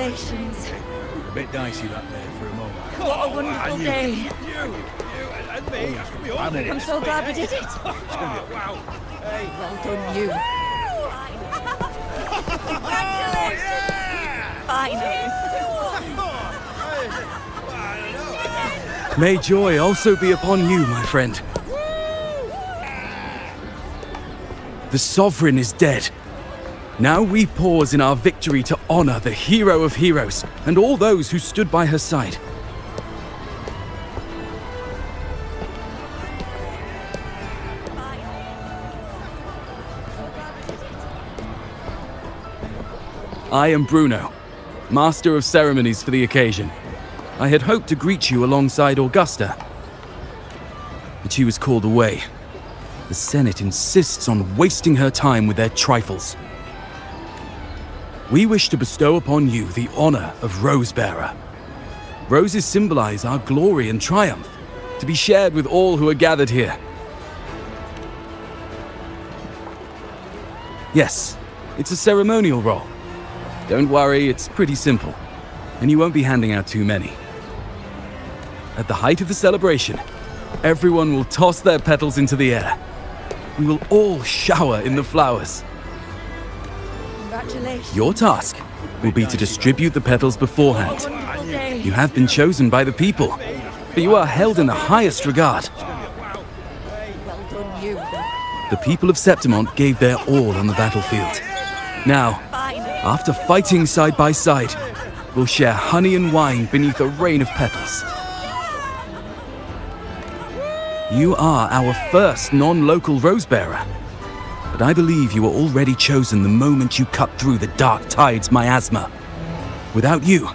Congratulations. A bit dicey that there for a moment. What a wonderful day. You and me. We all did it. I'm so glad we did it. Wow. Hey. Well done, you. Congratulations. Finally. May joy also be upon you, my friend. The Sovereign is dead. Now we pause in our victory to honor the hero of heroes and all those who stood by her side. I am Bruno, Master of Ceremonies for the occasion. I had hoped to greet you alongside Augusta, but she was called away. The Senate insists on wasting her time with their trifles. We wish to bestow upon you the honor of Rose-bearer. Roses symbolize our glory and triumph, to be shared with all who are gathered here. Yes, it's a ceremonial role. Don't worry, it's pretty simple, and you won't be handing out too many. At the height of the celebration, everyone will toss their petals into the air. We will all shower in the flowers. Congratulations. Your task will be to distribute the petals beforehand. Wonderful day. You have been chosen by the people, but you are held in the highest regard. Well done, you. The people of Septimont gave their all on the battlefield. Now, Finally. after fighting side by side, we'll share honey and wine beneath a rain of petals. You are our first non-local rose-bearer, but I believe you were already chosen the moment you cut through the dark tide's miasma. Without you,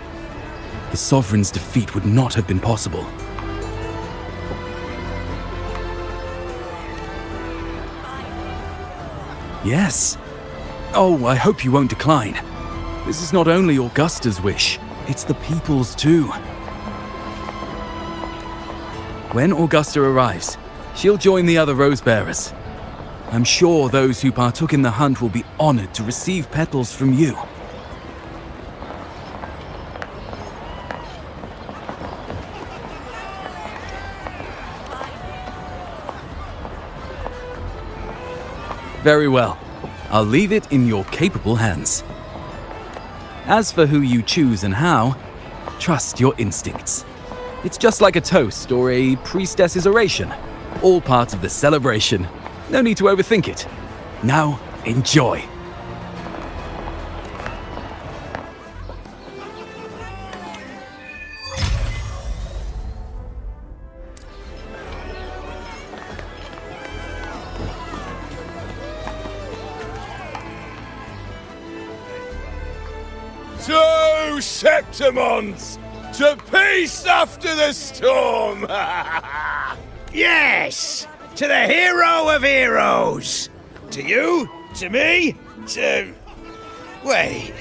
the Sovereign's defeat would not have been possible. Yes. Oh, I hope you won't decline. This is not only Augusta's wish, it's the people's too. When Augusta arrives, she'll join the other rose-bearers. I'm sure those who partook in the hunt will be honored to receive petals from you. Very well. I'll leave it in your capable hands. As for who you choose and how, trust your instincts. It's just like a toast or a priestess's oration. All part of the celebration. No need to overthink it. Now, enjoy. To Septimont! To peace after the storm! Yes! To the hero of heroes! To you, to me, to... Wait,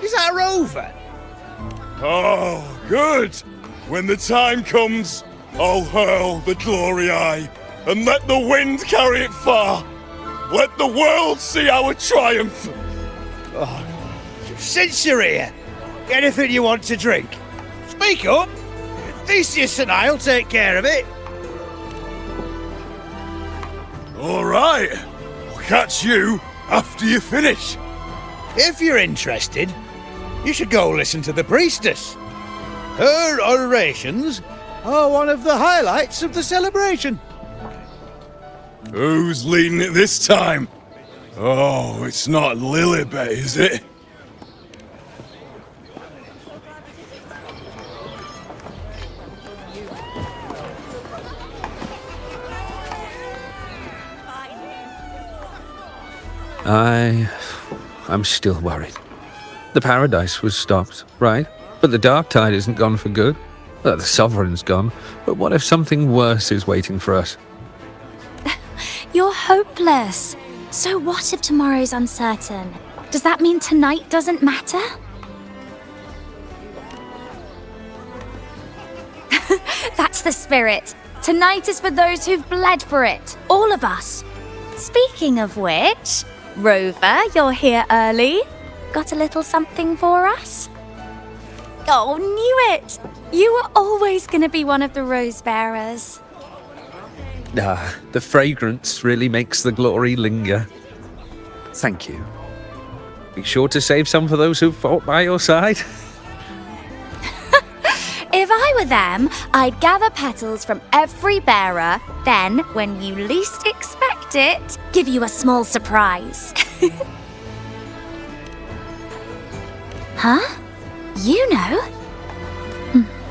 is that Rover? Oh, good! When the time comes, I'll hurl the glory eye and let the wind carry it far. Let the world see our triumph! Since you're here, anything you want to drink? Speak up! Theseus and I'll take care of it. All right, I'll catch you after you finish. If you're interested, you should go listen to the priestess. Her orations are one of the highlights of the celebration. Who's leading it this time? Oh, it's not Lilibet, is it? I'm still worried. The paradise was stopped, right? But the dark tide isn't gone for good. Well, the Sovereign's gone. But what if something worse is waiting for us? You're hopeless. So what if tomorrow's uncertain? Does that mean tonight doesn't matter? That's the spirit. Tonight is for those who've bled for it. All of us. Speaking of which, Rover, you're here early. Got a little something for us? Oh, knew it! You were always going to be one of the rose bearers. Ah, the fragrance really makes the glory linger. Thank you. Be sure to save some for those who fought by your side. If I were them, I'd gather petals from every bearer, then, when you least expect it, give you a small surprise. Huh? Iuno?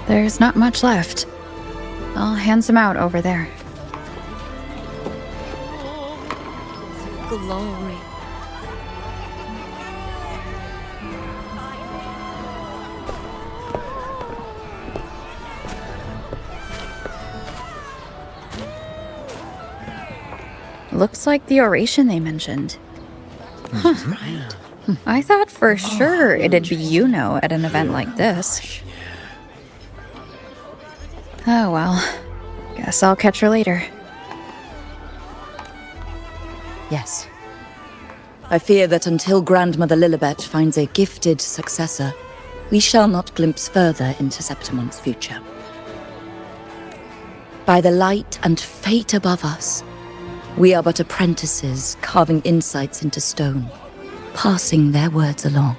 There's not much left. I'll hand some out over there. Glory. Looks like the oration they mentioned. Huh. I thought for sure it'd be Iuno at an event like this. Oh well. Guess I'll catch her later. Yes. I fear that until Grandmother Lilibet finds a gifted successor, we shall not glimpse further into Septimon's future. By the light and fate above us, we are but apprentices carving insights into stone, passing their words along.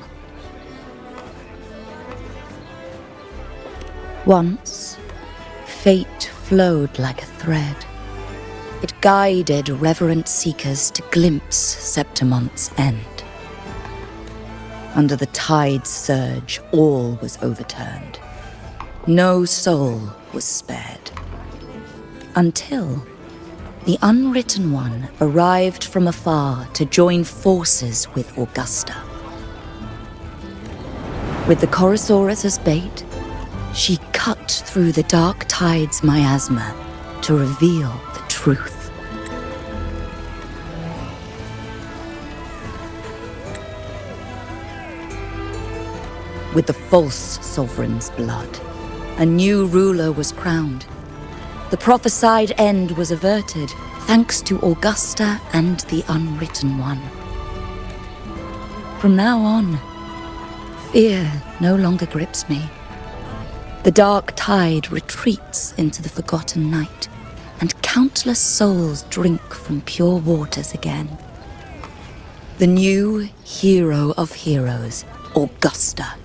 Once, fate flowed like a thread. It guided reverent seekers to glimpse Septimon's end. Under the tide's surge, all was overturned. No soul was spared. Until the Unwritten One arrived from afar to join forces with Augusta. With the Chorosaurus as bait, she cut through the dark tide's miasma to reveal the truth. With the false sovereign's blood, a new ruler was crowned. The prophesied end was averted, thanks to Augusta and the Unwritten One. From now on, fear no longer grips me. The dark tide retreats into the forgotten night, and countless souls drink from pure waters again. The new hero of heroes, Augusta,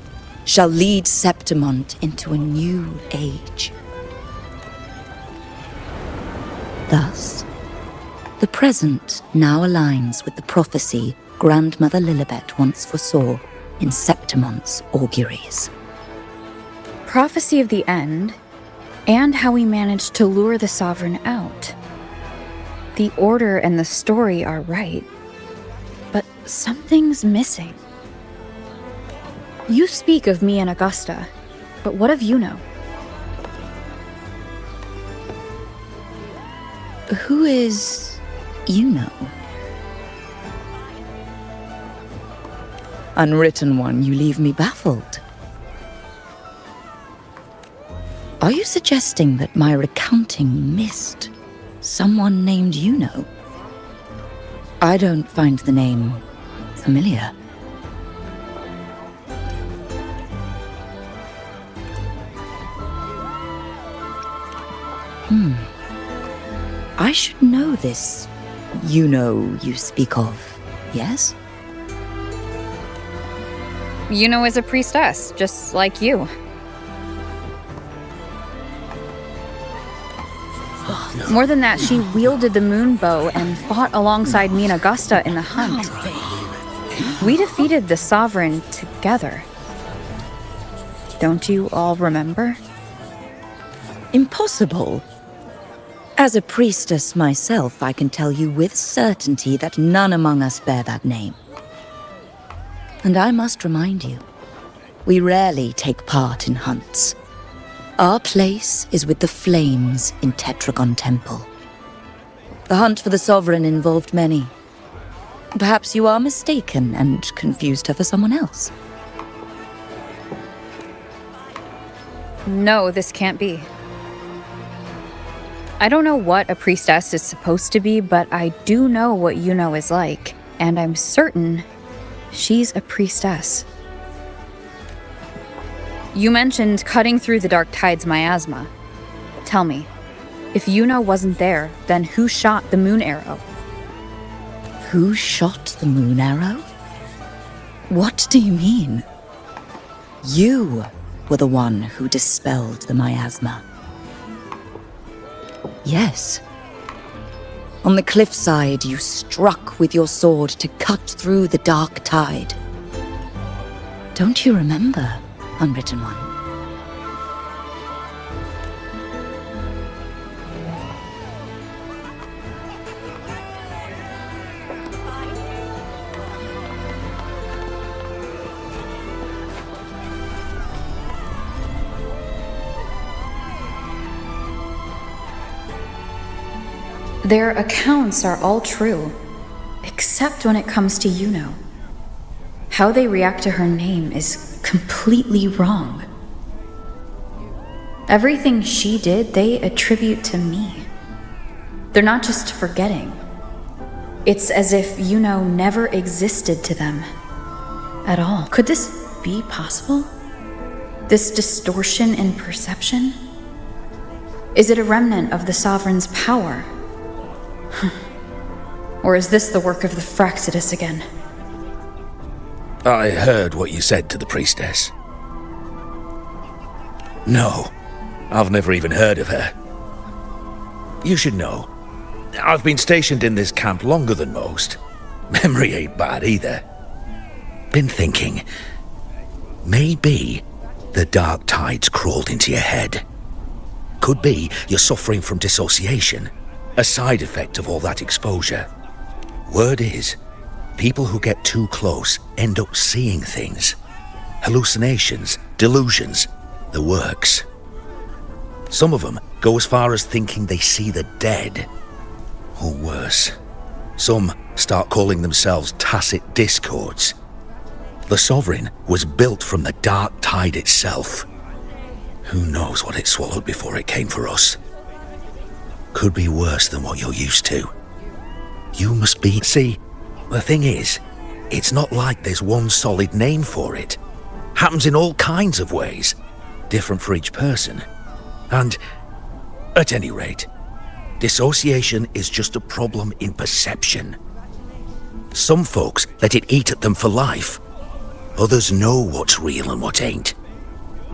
shall lead Septimont into a new age. Thus, the present now aligns with the prophecy Grandmother Lilibet once foresaw in Septimont's auguries. Prophecy of the end, and how we managed to lure the Sovereign out. The order and the story are right, but something's missing. You speak of me and Augusta, but what of Iuno? Who is Iuno? Unwritten One, you leave me baffled. Are you suggesting that my recounting missed someone named Iuno? I don't find the name familiar. I should know this Iuno you speak of, yes? Iuno is a priestess, just like you. More than that, she wielded the moon bow and fought alongside me and Augusta in the hunt. We defeated the Sovereign together. Don't you all remember? Impossible. As a priestess myself, I can tell you with certainty that none among us bear that name. And I must remind you, we rarely take part in hunts. Our place is with the flames in Tetragon Temple. The hunt for the Sovereign involved many. Perhaps you are mistaken and confused her for someone else. No, this can't be. I don't know what a priestess is supposed to be, but I do know what Iuno is like, and I'm certain she's a priestess. You mentioned cutting through the Dark Tide's miasma. Tell me, if Iuno wasn't there, then who shot the moon arrow? Who shot the moon arrow? What do you mean? You were the one who dispelled the miasma. Yes. On the cliffside, you struck with your sword to cut through the Dark Tide. Don't you remember, Unwritten One? Their accounts are all true, except when it comes to Iuno. How they react to her name is completely wrong. Everything she did, they attribute to me. They're not just forgetting. It's as if Iuno never existed to them at all. Could this be possible? This distortion in perception? Is it a remnant of the Sovereign's power? Or is this the work of the Fractidus again? I heard what you said to the priestess. No, I've never even heard of her. You should know, I've been stationed in this camp longer than most. Memory ain't bad either. Been thinking, maybe the Dark Tide's crawled into your head. Could be you're suffering from dissociation, a side effect of all that exposure. Word is, people who get too close end up seeing things. Hallucinations, delusions, the works. Some of them go as far as thinking they see the dead. Or worse, some start calling themselves tacit discords. The Sovereign was built from the Dark Tide itself. Who knows what it swallowed before it came for us? Could be worse than what you're used to. You must be... See, the thing is, it's not like there's one solid name for it. Happens in all kinds of ways, different for each person. And, at any rate, dissociation is just a problem in perception. Some folks let it eat at them for life. Others know what's real and what ain't.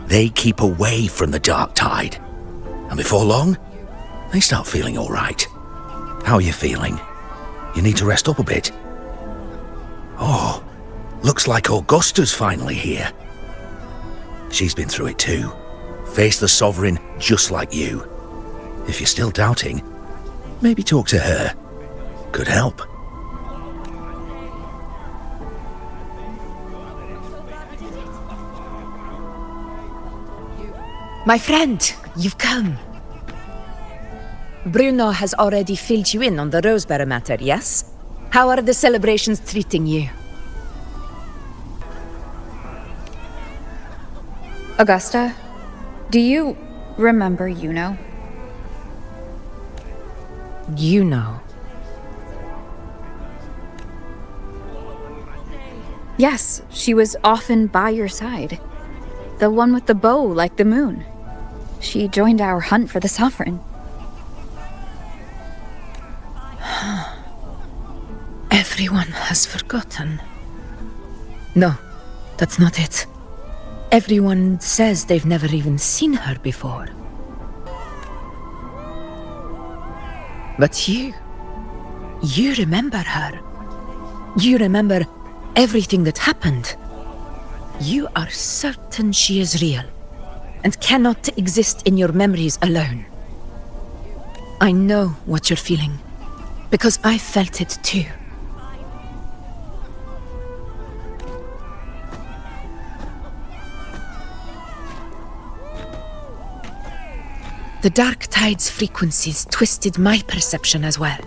They keep away from the Dark Tide. And before long, they start feeling all right. How are you feeling? You need to rest up a bit. Oh, looks like Augusta's finally here. She's been through it too. Faced the Sovereign just like you. If you're still doubting, maybe talk to her. Could help. My friend, you've come. Bruno has already filled you in on the Rosebearer matter, yes? How are the celebrations treating you? Augusta, do you remember Iuno? Iuno. Yes, she was often by your side. The one with the bow like the moon. She joined our hunt for the Sovereign. Everyone has forgotten. No, that's not it. Everyone says they've never even seen her before. But you remember her. You remember everything that happened. You are certain she is real and cannot exist in your memories alone. I know what you're feeling, because I felt it too. The Dark Tide's frequencies twisted my perception as well.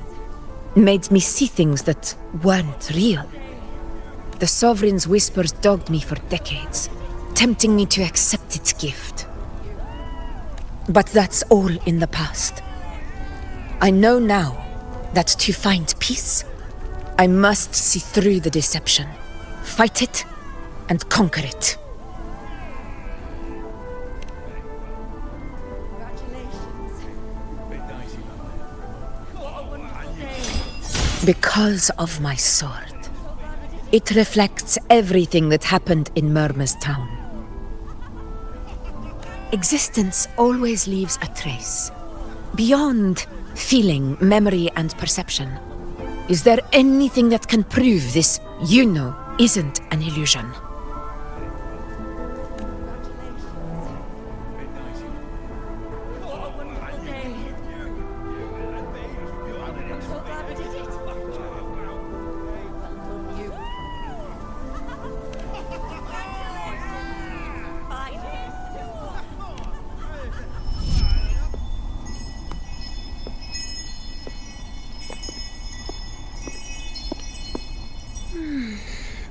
Made me see things that weren't real. The Sovereign's whispers dogged me for decades, tempting me to accept its gift. But that's all in the past. I know now that to find peace, I must see through the deception, fight it, and conquer it. Because of my sword. It reflects everything that happened in Murma's town. Existence always leaves a trace. Beyond feeling, memory, and perception. Is there anything that can prove this Iuno isn't an illusion?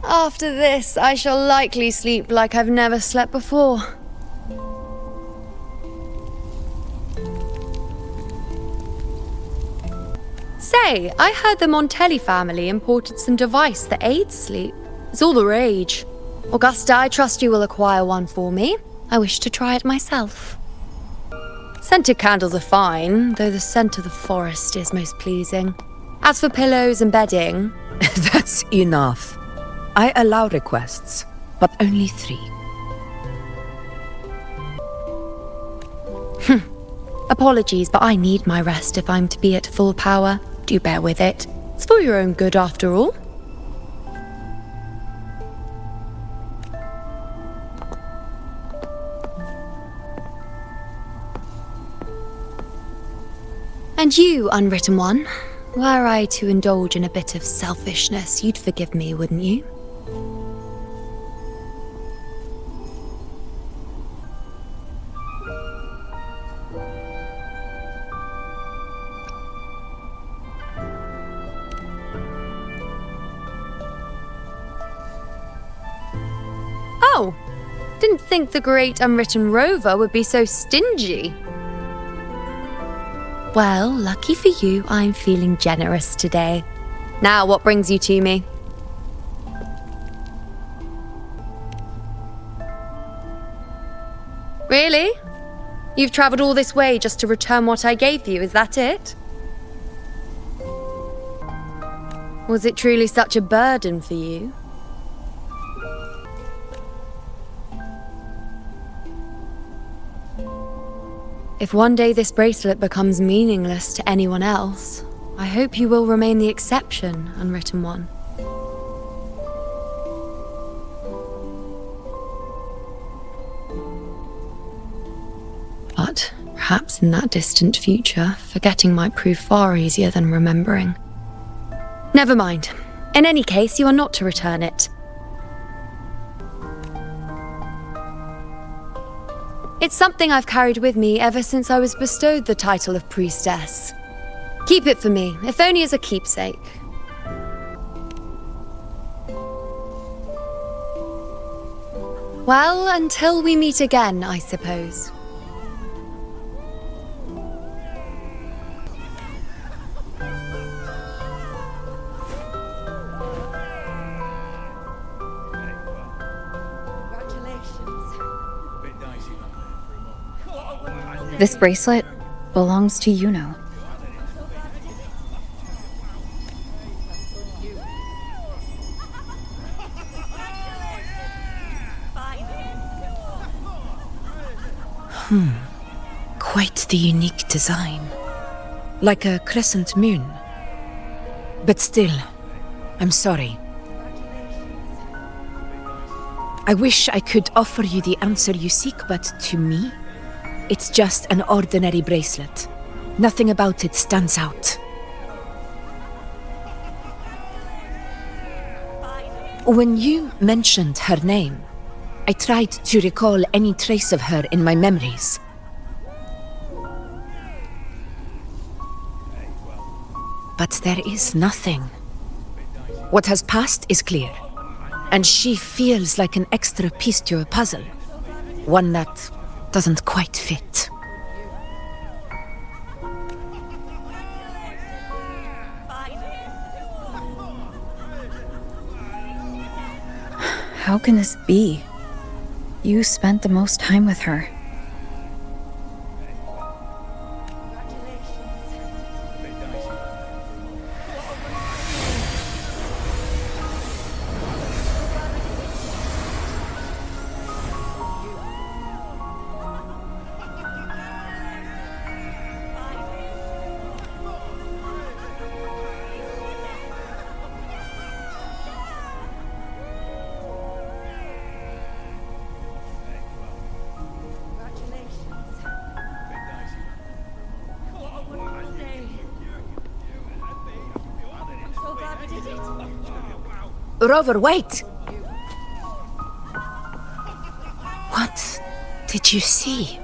After this, I shall likely sleep like I've never slept before. Say, I heard the Montelli family imported some device that aids sleep. It's all the rage. Augusta, I trust you will acquire one for me. I wish to try it myself. Scented candles are fine, though the scent of the forest is most pleasing. As for pillows and bedding... That's enough. I allow requests, but only 3. Apologies, but I need my rest if I'm to be at full power. Do bear with it. It's for your own good, after all. And you, unwritten one, were I to indulge in a bit of selfishness, you'd forgive me, wouldn't you? Oh, didn't think the great unwritten Rover would be so stingy. Well, lucky for you, I'm feeling generous today. Now, what brings you to me? Really? You've travelled all this way just to return what I gave you, is that it? Was it truly such a burden for you? If one day this bracelet becomes meaningless to anyone else, I hope you will remain the exception, unwritten one. But perhaps in that distant future, forgetting might prove far easier than remembering. Never mind. In any case, you are not to return it. It's something I've carried with me ever since I was bestowed the title of priestess. Keep it for me, if only as a keepsake. Well, until we meet again, I suppose. This bracelet belongs to Iuno. Quite the unique design. Like a crescent moon. But still, I'm sorry. I wish I could offer you the answer you seek, but to me, it's just an ordinary bracelet. Nothing about it stands out. When you mentioned her name, I tried to recall any trace of her in my memories. But there is nothing. What has passed is clear, and she feels like an extra piece to a puzzle. One that doesn't quite fit. How can this be? You spent the most time with her. Rover, wait! What did you see?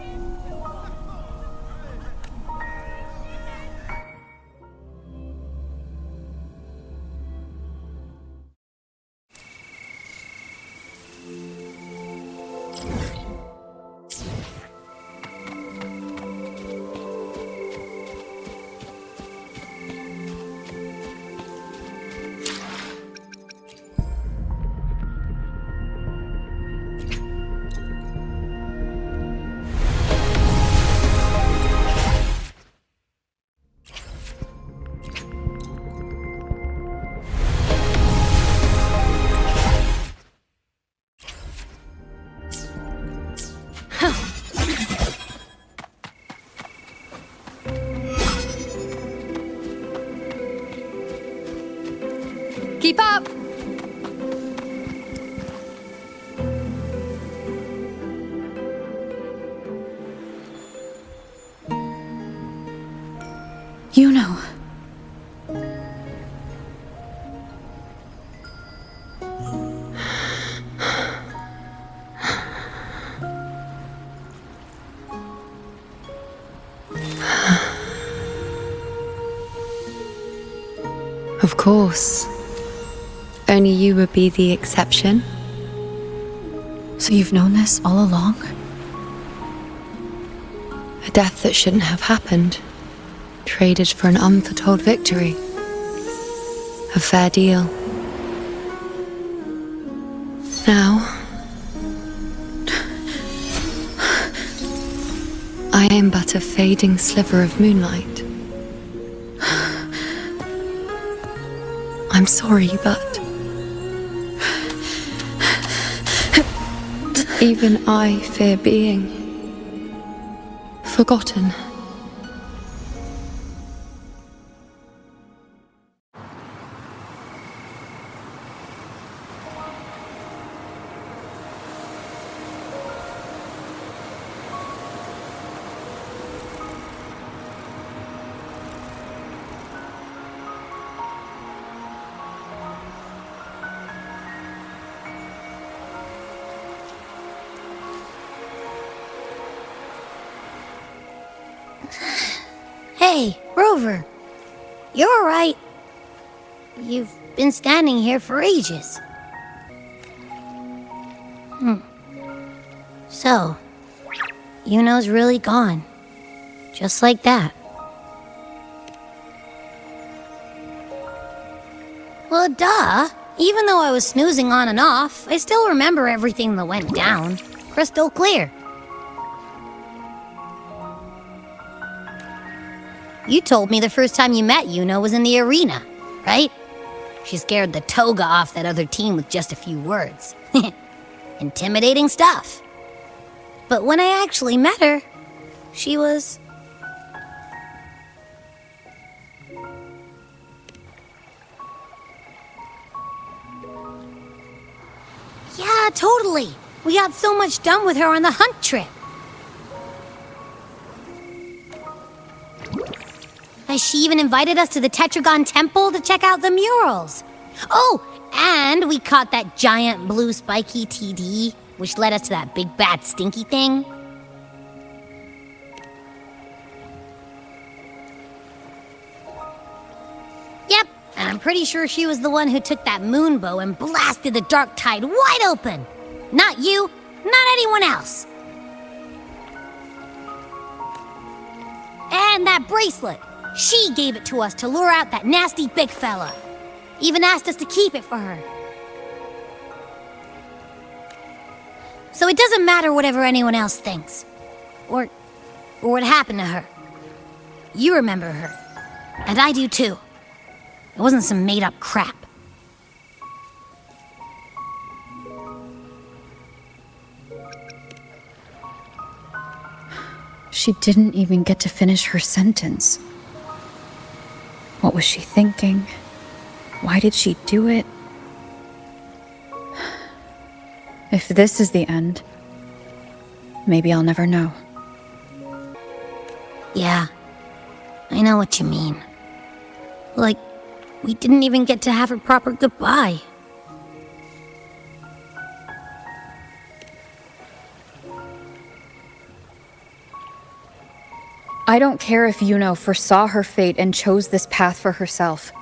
Keep up! Iuno. Of course. Only you would be the exception. So you've known this all along? A death that shouldn't have happened. Traded for an unforetold victory. A fair deal. Now, I am but a fading sliver of moonlight. I'm sorry, but even I fear being forgotten. Hey, Rover. You're all right. You've been standing here for ages. So, Iuno's really gone. Just like that. Well, duh. Even though I was snoozing on and off, I still remember everything that went down. Crystal clear. You told me the first time you met Iuno was in the arena, right? She scared the toga off that other team with just a few words. Intimidating stuff. But when I actually met her, she was... Yeah, totally. We got so much done with her on the hunt trip. She even invited us to the Tetragon Temple to check out the murals. Oh, and we caught that giant blue spiky TD, which led us to that big bad stinky thing. Yep, and I'm pretty sure she was the one who took that moon bow and blasted the dark tide wide open. Not you, not anyone else. And that bracelet. She gave it to us to lure out that nasty big fella. Even asked us to keep it for her. So it doesn't matter whatever anyone else thinks. Or what happened to her. You remember her. And I do too. It wasn't some made-up crap. She didn't even get to finish her sentence. What was she thinking? Why did she do it? If this is the end, maybe I'll never know. Yeah, I know what you mean. Like, we didn't even get to have a proper goodbye. I don't care if Iuno foresaw her fate and chose this path for herself.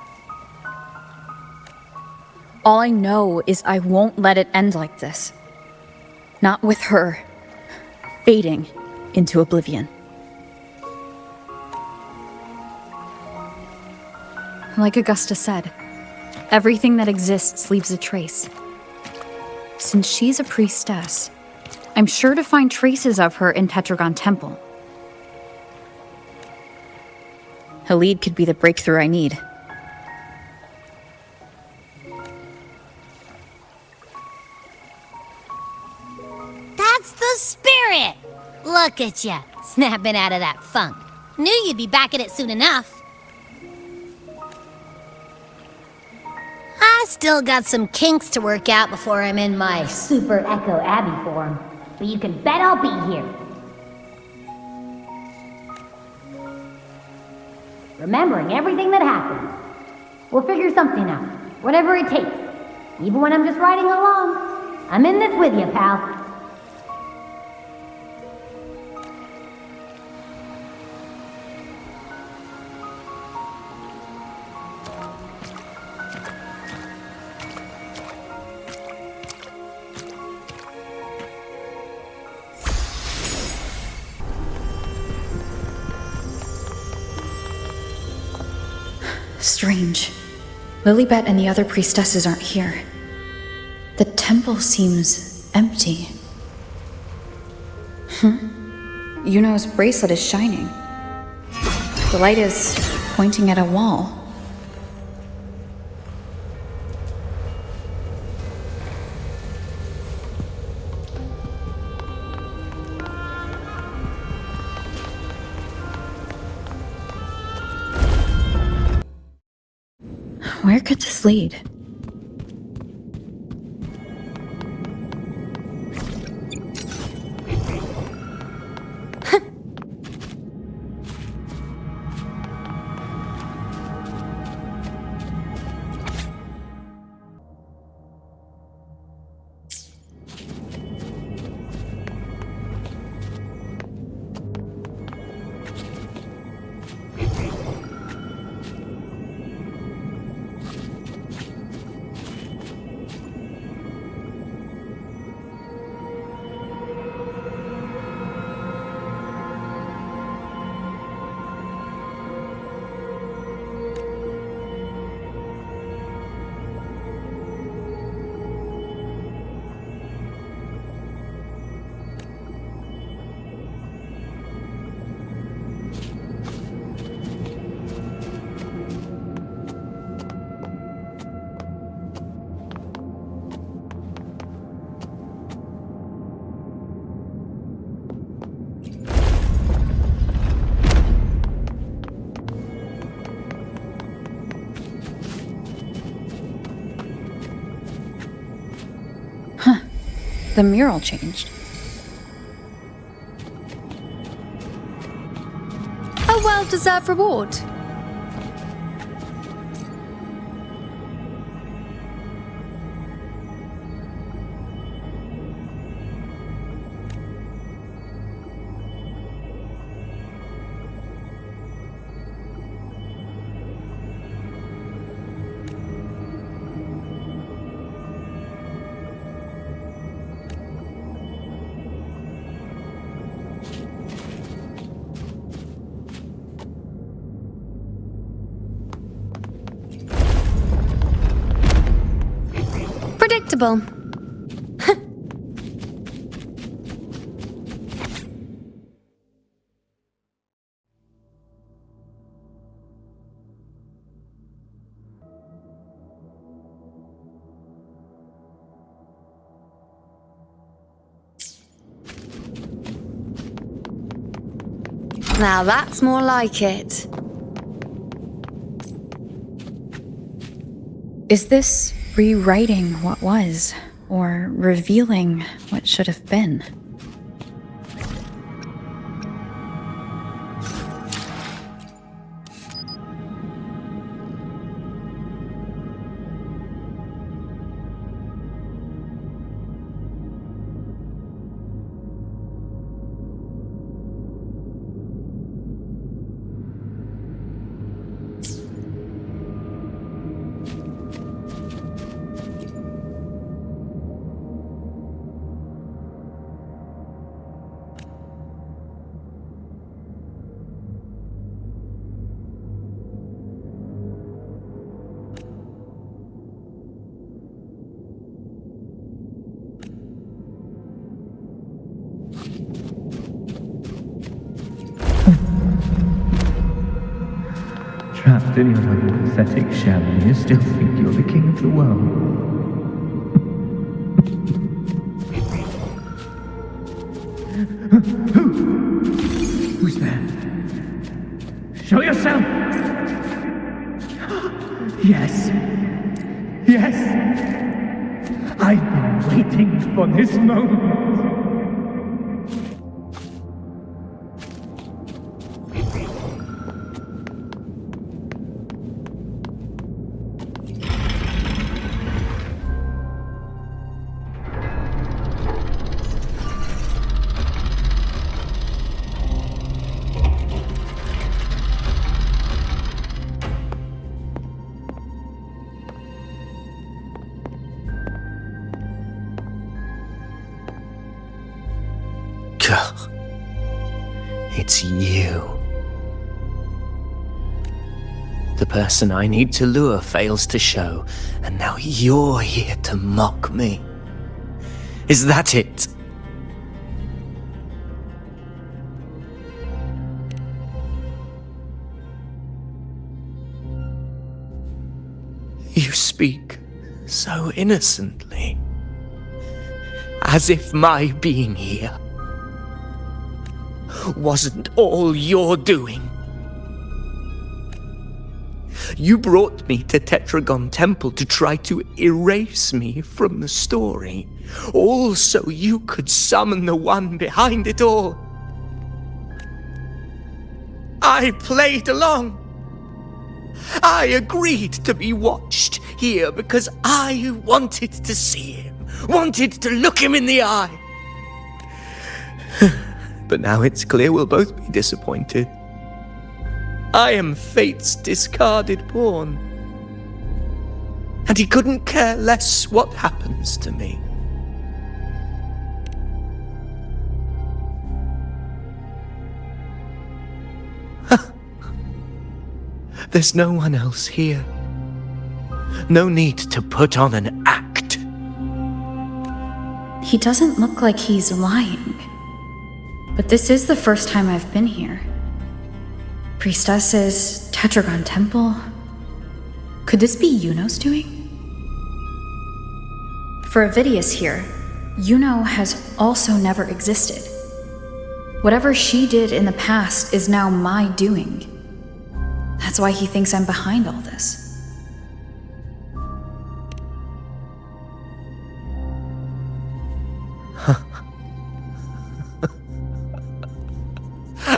All I know is I won't let it end like this. Not with her fading into oblivion. Like Augusta said, everything that exists leaves a trace. Since she's a priestess, I'm sure to find traces of her in Tetragon Temple. A lead could be the breakthrough I need. That's the spirit! Look at ya, snapping out of that funk. Knew you'd be back at it soon enough. I still got some kinks to work out before I'm in my Super Echo Abbey form, but you can bet I'll be here. Remembering everything that happened. We'll figure something out, whatever it takes. Even when I'm just riding along. I'm in this with you, pal. Strange. Lilibet and the other priestesses aren't here. The temple seems empty. Iuno's bracelet is shining. The light is pointing at a wall. Where could this lead? The mural changed. A well-deserved reward. Predictable. Now that's more like it. Is this rewriting what was, or revealing what should have been? in your own pathetic shell and you still think you're the king of the world. Who's there? Show yourself! Yes. Yes. I've been waiting for this moment. It's you. The person I need to lure fails to show, and now you're here to mock me. Is that it? You speak so innocently, as if my being here wasn't all you're doing. You brought me to Tetragon Temple to try to erase me from the story, all so you could summon the one behind it all. I played along. I agreed to be watched here because I wanted to see him, wanted to look him in the eye. But now it's clear we'll both be disappointed. I am fate's discarded pawn. And he couldn't care less what happens to me. There's no one else here. No need to put on an act. He doesn't look like he's lying. But this is the first time I've been here. Priestesses, Tetragon Temple. Could this be Iuno's doing? For Avidius here, Iuno has also never existed. Whatever she did in the past is now my doing. That's why he thinks I'm behind all this.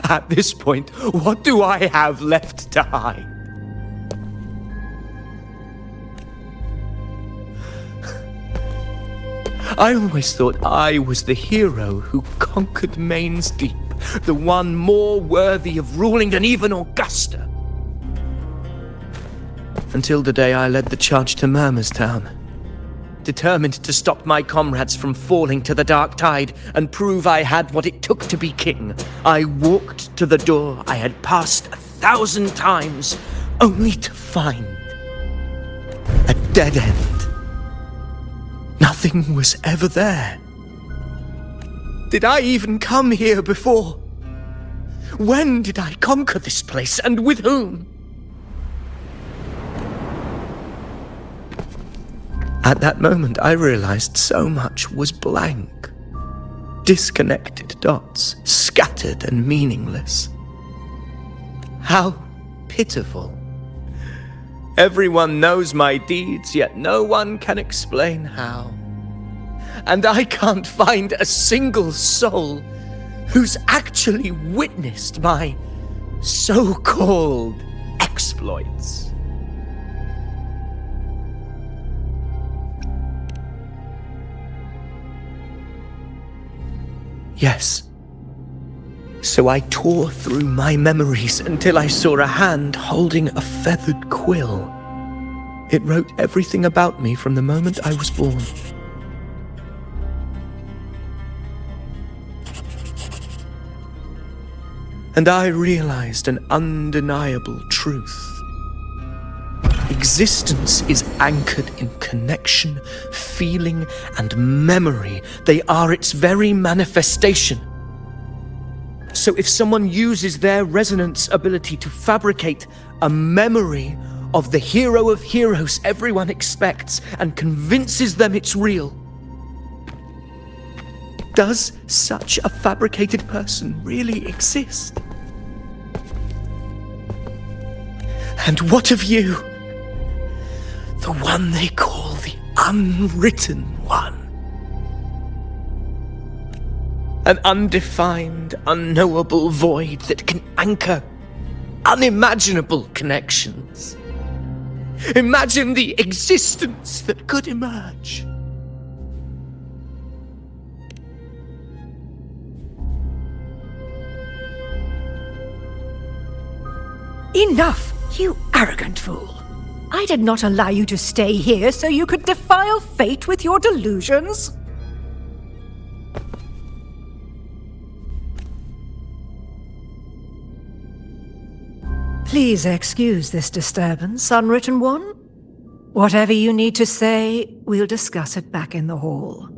At this point, what do I have left to hide? I always thought I was the hero who conquered Main's Deep, the one more worthy of ruling than even Augusta. Until the day I led the charge to Murmur's Town. Determined to stop my comrades from falling to the dark tide and prove I had what it took to be king, I walked to the door I had passed 1,000 times, only to find a dead end. Nothing was ever there. Did I even come here before? When did I conquer this place, and with whom? At that moment, I realized so much was blank. Disconnected dots, scattered and meaningless. How pitiful. Everyone knows my deeds, yet no one can explain how. And I can't find a single soul who's actually witnessed my so-called exploits. Yes. So I tore through my memories until I saw a hand holding a feathered quill. It wrote everything about me from the moment I was born. And I realized an undeniable truth. Existence is anchored in connection, feeling, and memory. They are its very manifestation. So if someone uses their resonance ability to fabricate a memory of the hero of heroes everyone expects and convinces them it's real, does such a fabricated person really exist? And what of you? The one they call the Unwritten One. An undefined, unknowable void that can anchor unimaginable connections. Imagine the existence that could emerge. Enough, you arrogant fool. I did not allow you to stay here so you could defile fate with your delusions. Please excuse this disturbance, Unwritten One. Whatever you need to say, we'll discuss it back in the hall.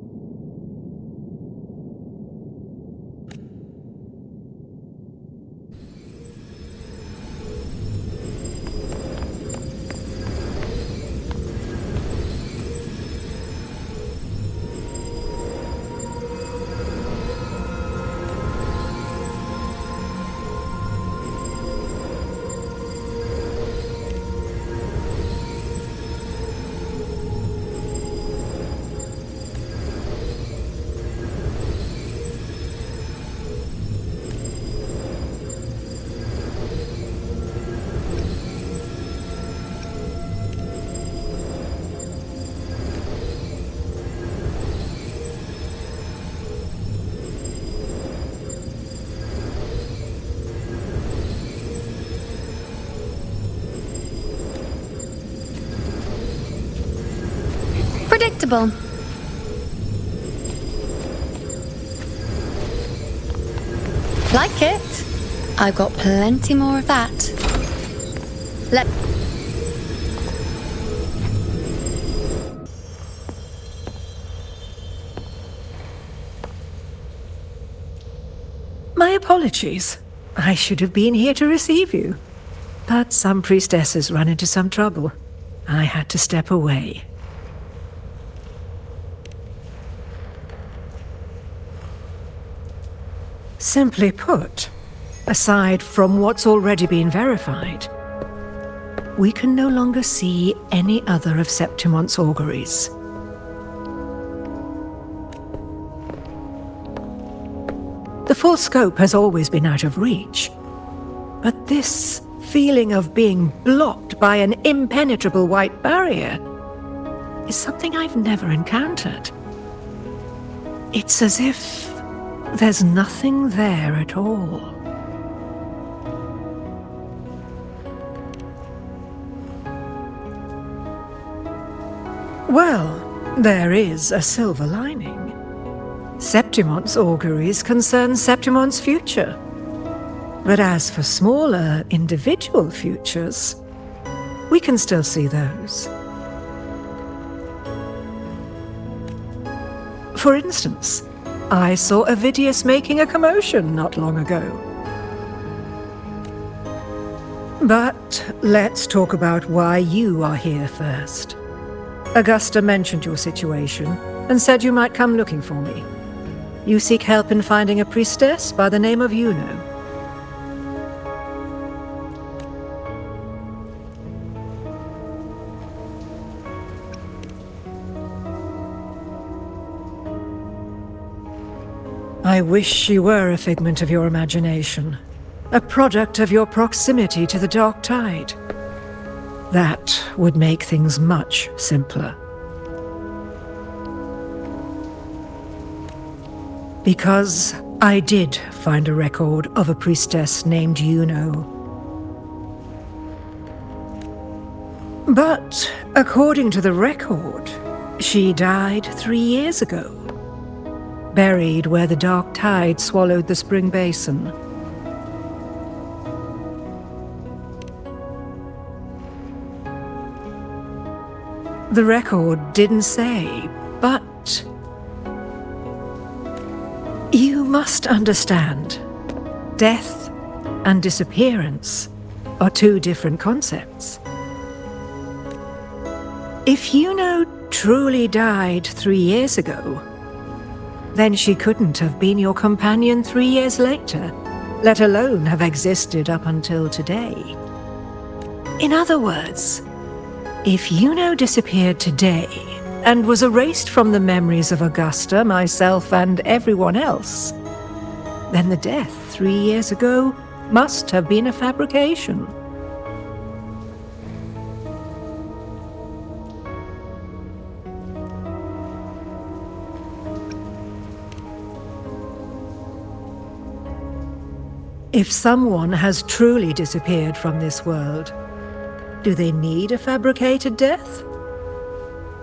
Predictable. Like it? I've got plenty more of that. My apologies. I should have been here to receive you. But some priestesses run into some trouble. I had to step away. Simply put, aside from what's already been verified, we can no longer see any other of Septimon's auguries. The full scope has always been out of reach, but this feeling of being blocked by an impenetrable white barrier is something I've never encountered. It's as if there's nothing there at all. Well, there is a silver lining. Septimon's auguries concern Septimon's future. But as for smaller, individual futures, we can still see those. For instance, I saw Avidius making a commotion not long ago. But let's talk about why you are here first. Augusta mentioned your situation and said you might come looking for me. You seek help in finding a priestess by the name of Iuno. I wish she were a figment of your imagination, a product of your proximity to the dark tide. That would make things much simpler. Because I did find a record of a priestess named Iuno. But according to the record, she died 3 years ago, buried where the dark tide swallowed the spring basin. The record didn't say, but you must understand, Death and disappearance are two different concepts. If Iuno truly died 3 years ago, then she couldn't have been your companion 3 years later, let alone have existed up until today. In other words, if Iuno disappeared today and was erased from the memories of Augusta, myself, and everyone else, then the death 3 years ago must have been a fabrication. If someone has truly disappeared from this world, do they need a fabricated death?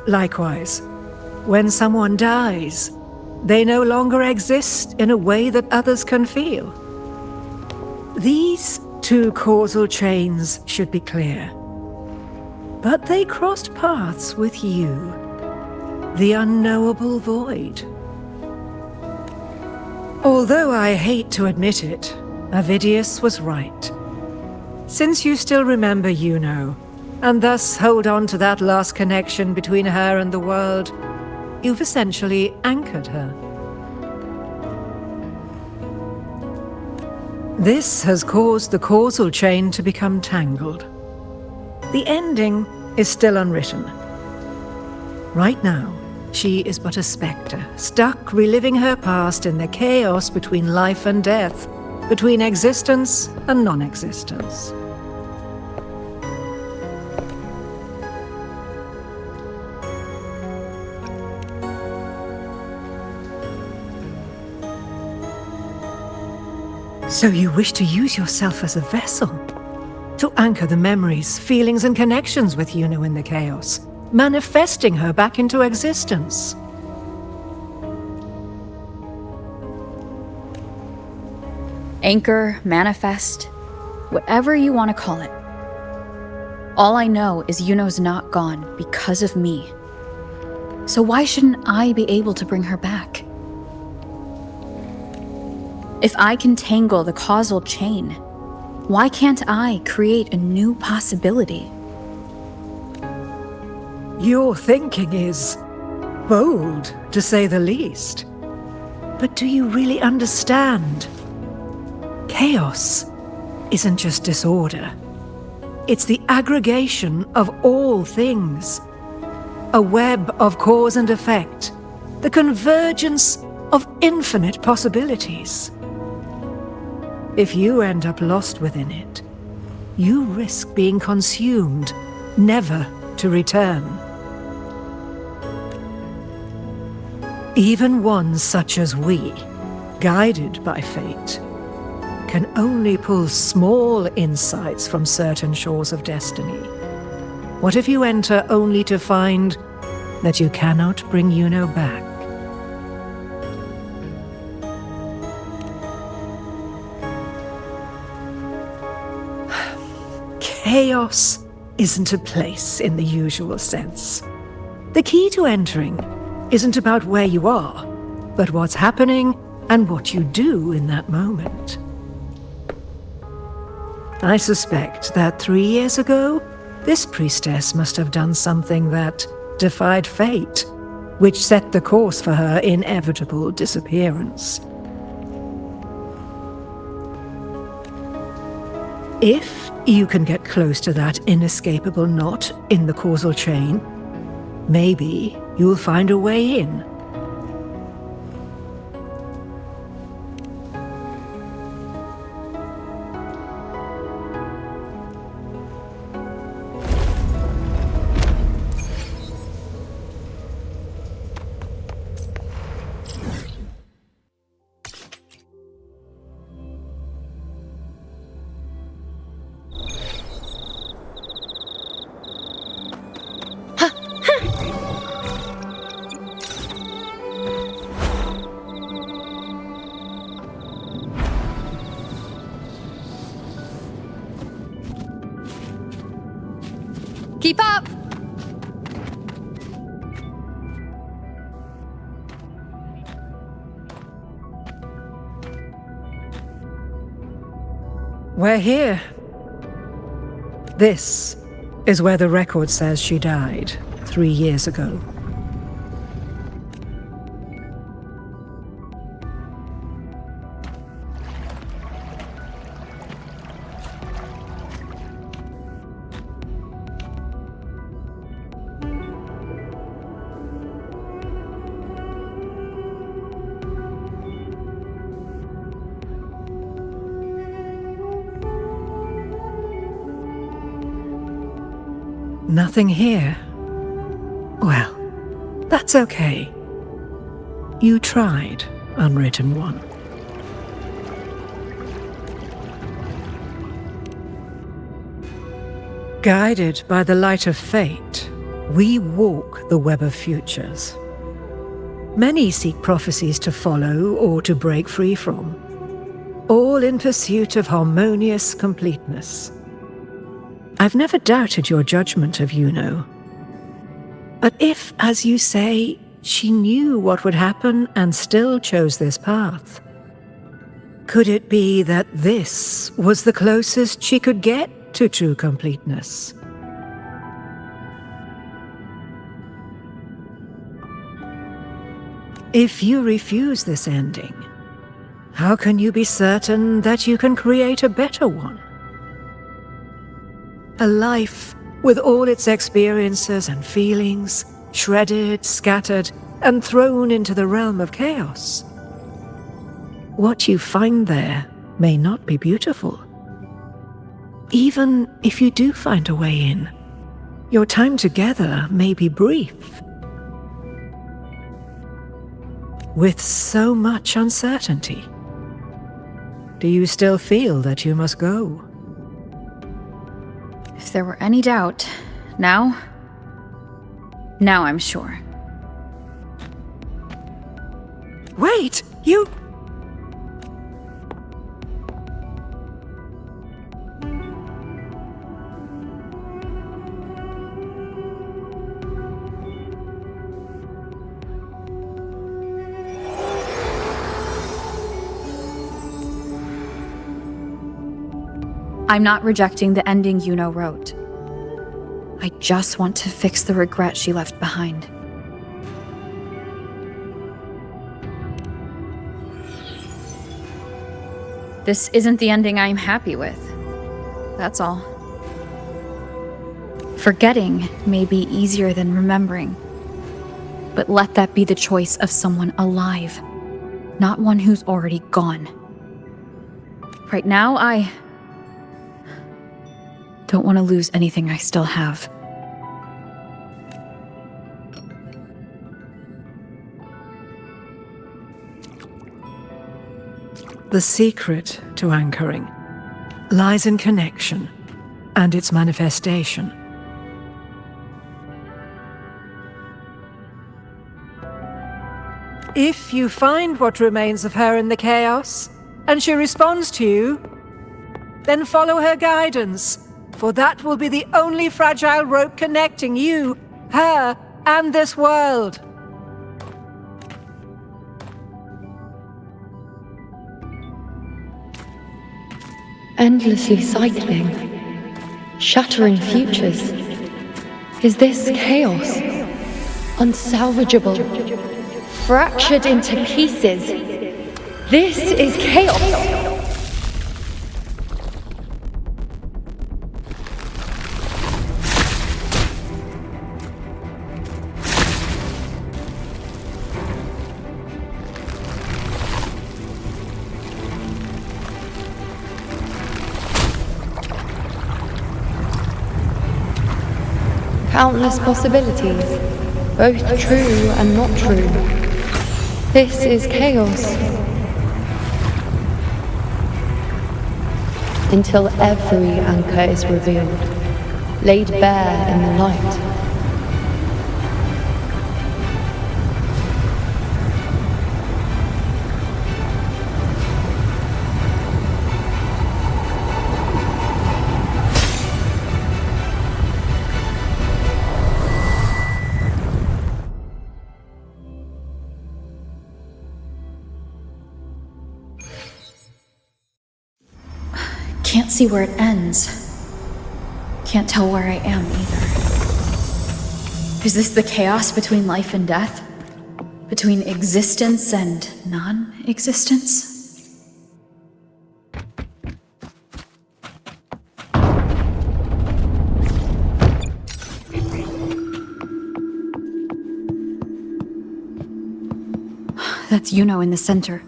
Likewise, when someone dies, they no longer exist in a way that others can feel. These two causal chains should be clear. But they crossed paths with you, the unknowable void. Although I hate to admit it, Avidius was right. Since you still remember Iuno, and thus hold on to that last connection between her and the world, you've essentially anchored her. This has caused the causal chain to become tangled. The ending is still unwritten. Right now, she is but a spectre, stuck reliving her past in the chaos between life and death, between existence and non-existence. So you wish to use yourself as a vessel, to anchor the memories, feelings, and connections with Iuno in the chaos, manifesting her back into existence. Anchor, manifest, whatever you want to call it. All I know is Iuno's not gone because of me. So why shouldn't I be able to bring her back? If I can tangle the causal chain, why can't I create a new possibility? Your thinking is bold, to say the least. But do you really understand? Chaos isn't just disorder. It's the aggregation of all things. A web of cause and effect. The convergence of infinite possibilities. If you end up lost within it, you risk being consumed, never to return. Even ones such as we, guided by fate, can only pull small insights from certain shores of destiny. What if you enter only to find that you cannot bring Iuno back? Chaos isn't a place in the usual sense. The key to entering isn't about where you are, but what's happening and what you do in that moment. I suspect that 3 years ago, this priestess must have done something that defied fate, which set the course for her inevitable disappearance. If you can get close to that inescapable knot in the causal chain, maybe you'll find a way in. Keep up! we're here. This is where the record says she died 3 years ago. Nothing here. Well, that's okay. You tried, Unwritten One. Guided by the light of fate, we walk the web of futures. Many seek prophecies to follow or to break free from, all in pursuit of harmonious completeness. I've never doubted your judgment of Iuno. But if, as you say, she knew what would happen and still chose this path, could it be that this was the closest she could get to true completeness? If you refuse this ending, how can you be certain that you can create a better one? A life with all its experiences and feelings, shredded, scattered, and thrown into the realm of chaos. What you find there may not be beautiful. Even if you do find a way in, your time together may be brief. With so much uncertainty, do you still feel that you must go? If there were any doubt, now I'm sure. Wait, you... I'm not rejecting the ending Iuno wrote. I just want to fix the regret she left behind. This isn't the ending I'm happy with. That's all. Forgetting may be easier than remembering, but let that be the choice of someone alive, not one who's already gone. Right now, I don't want to lose anything I still have. The secret to anchoring lies in connection and its manifestation. If you find what remains of her in the chaos, and she responds to you, then follow her guidance. For that will be the only fragile rope connecting you, her, and this world. Endlessly cycling, shattering futures. Is this chaos? Unsalvageable, fractured into pieces. This is chaos! Countless possibilities, both true and not true. This is chaos. Until every anchor is revealed, laid bare in the light. Can't can't see where it ends. Can't tell where I am either. Is this the chaos between life and death? Between existence and non-existence? That's Iuno in the center.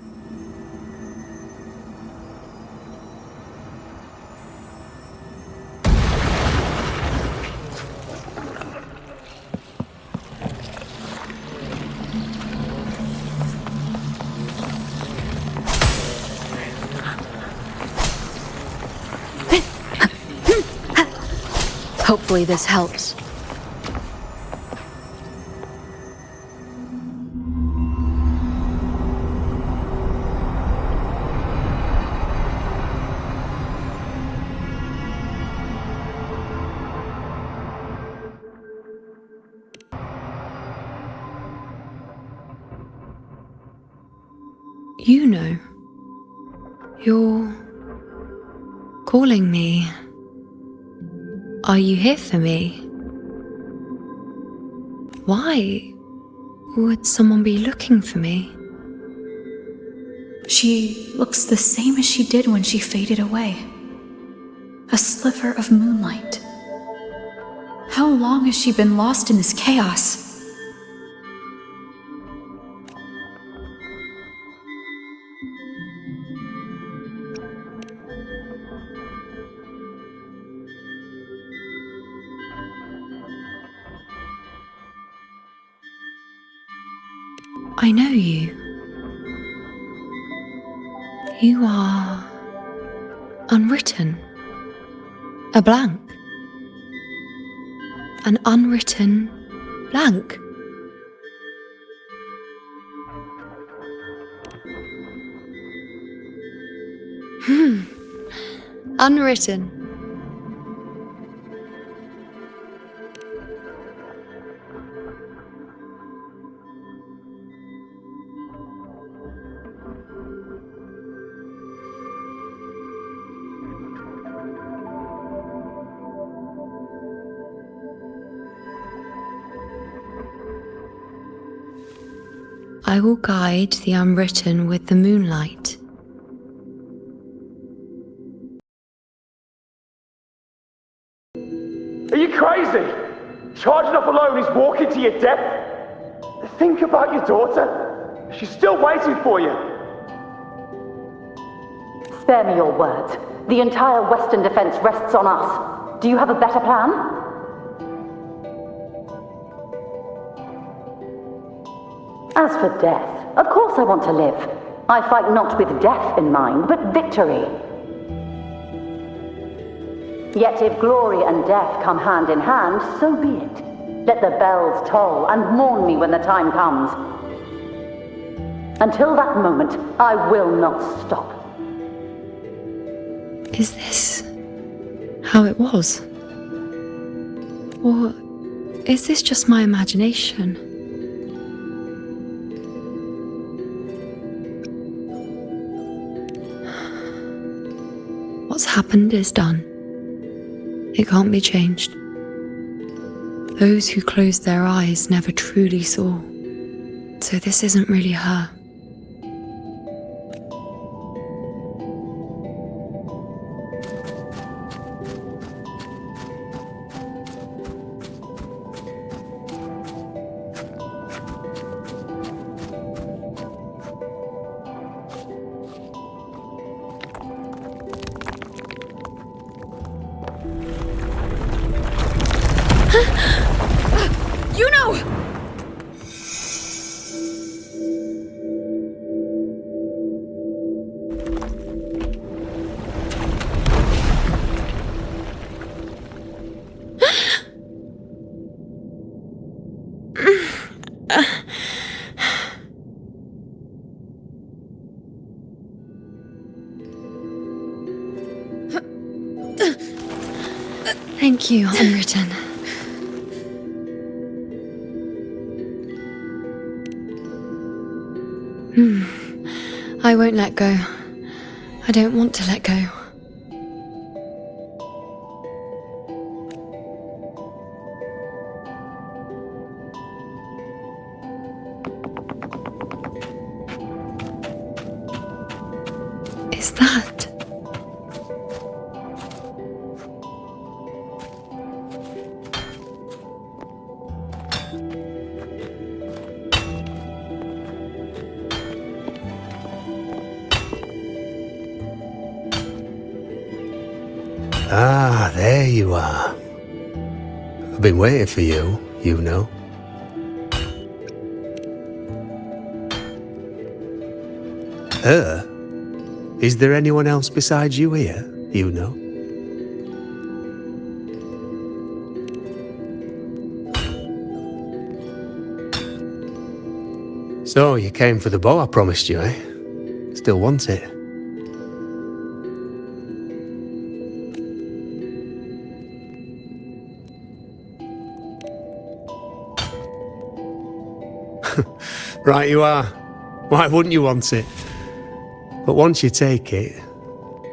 Hopefully this helps. Iuno, you're calling me. Are you here for me? Why would someone be looking for me? She looks the same as she did when she faded away. A sliver of moonlight. How long has she been lost in this chaos? I know you. You are unwritten. A blank. An unwritten blank. Unwritten. I will guide the unwritten with the moonlight. Are you crazy? Charging up alone is walking to your death? Think about your daughter. She's still waiting for you. Spare me your words. The entire Western defense rests on us. Do you have a better plan? As for death, of course I want to live. I fight not with death in mind, but victory. Yet if glory and death come hand in hand, so be it. Let the bells toll and mourn me when the time comes. Until that moment, I will not stop. Is this how it was? Or is this just my imagination? What's happened is done. It can't be changed. Those who closed their eyes never truly saw. So this isn't really her. Iuno! Thank you, Unwritten. I won't let go. I don't want to let go. Is that? Ah, there you are. I've been waiting for you, Iuno. Is there anyone else besides you here, Iuno? So, you came for the bow I promised you, eh? Still want it? Right you are. Why wouldn't you want it? But once you take it,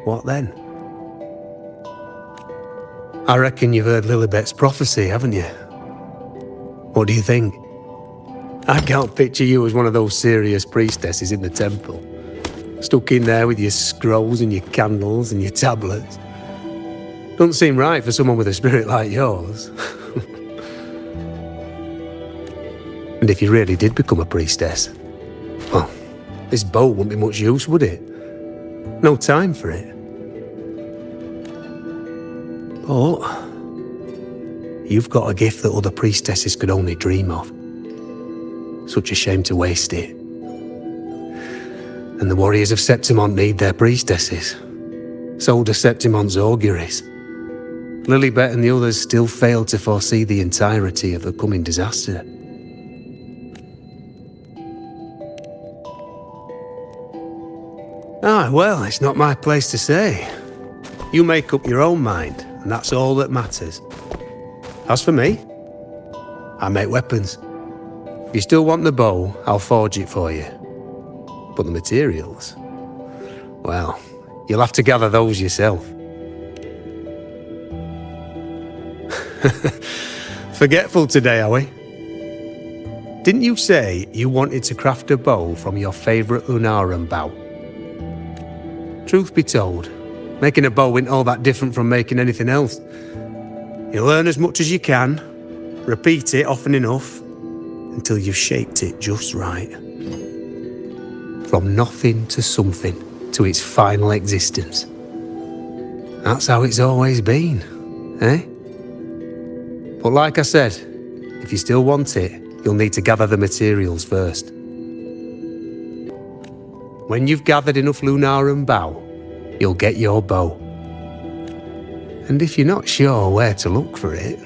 what then? I reckon you've heard Lilibet's prophecy, haven't you? What do you think? I can't picture you as one of those serious priestesses in the temple, stuck in there with your scrolls and your candles and your tablets. Doesn't seem right for someone with a spirit like yours. And if you really did become a priestess, well, this bow wouldn't be much use, would it? No time for it. But you've got a gift that other priestesses could only dream of. Such a shame to waste it. And the warriors of Septimont need their priestesses. So do Septimont's auguries. Lilibet and the others still fail to foresee the entirety of the coming disaster. Ah, well, it's not my place to say. You make up your own mind, and that's all that matters. As for me, I make weapons. If you still want the bow, I'll forge it for you. But the materials, well, you'll have to gather those yourself. Forgetful today, are we? Didn't you say you wanted to craft a bow from your favourite Lunarum bow? Truth be told, making a bow isn't all that different from making anything else. You learn as much as you can, repeat it often enough, until you've shaped it just right. From nothing to something, to its final existence. That's how it's always been, eh? But like I said, if you still want it, you'll need to gather the materials first. When you've gathered enough Lunarum bow, you'll get your bow. And if you're not sure where to look for it,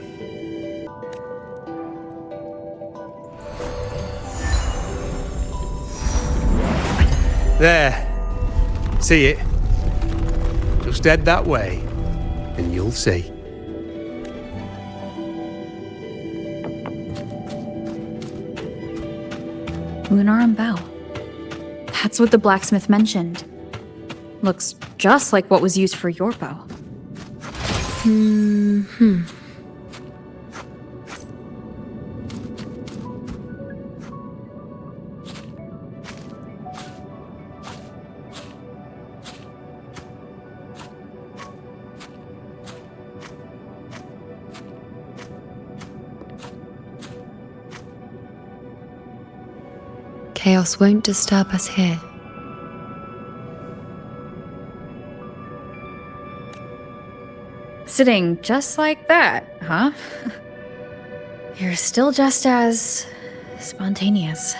there. See it? Just head that way, and you'll see. Lunarum bow. That's what the blacksmith mentioned. Looks just like what was used for your bow. Chaos won't disturb us here. Sitting just like that, huh? You're still just as spontaneous.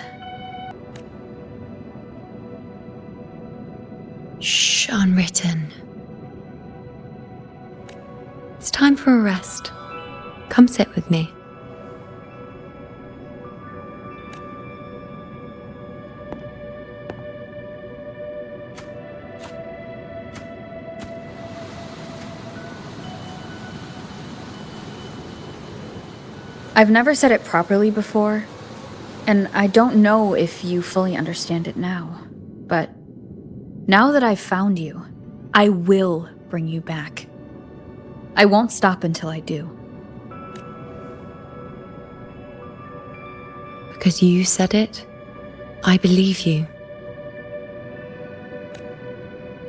Shh, unwritten. It's time for a rest. Come sit with me. I've never said it properly before, and I don't know if you fully understand it now, but now that I've found you, I will bring you back. I won't stop until I do. Because you said it, I believe you.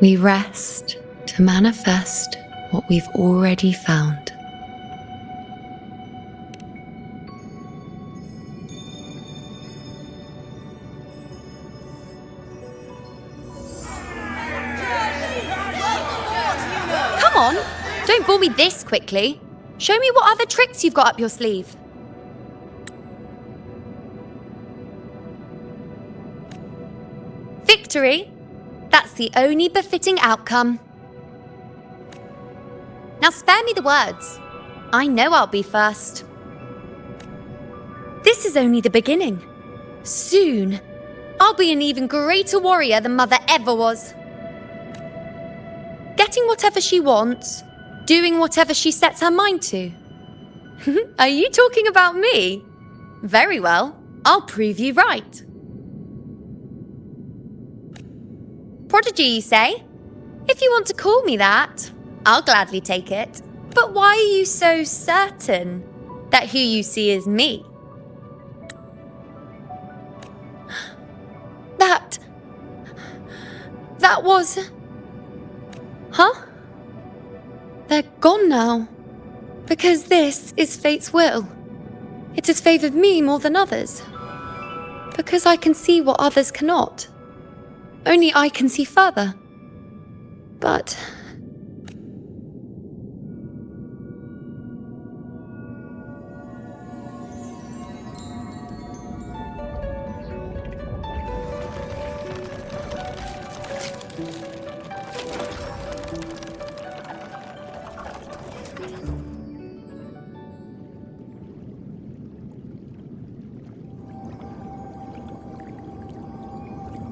We rest to manifest what we've already found. Come on, don't bore me this quickly. Show me what other tricks you've got up your sleeve. Victory? That's the only befitting outcome. Now spare me the words. I know I'll be first. This is only the beginning. Soon, I'll be an even greater warrior than Mother ever was. Getting whatever she wants, doing whatever she sets her mind to. Are you talking about me? Very well, I'll prove you right. Prodigy, you say? If you want to call me that, I'll gladly take it. But why are you so certain that who you see is me? That was... Huh? They're gone now. Because this is fate's will. It has favoured me more than others. Because I can see what others cannot. Only I can see further. But...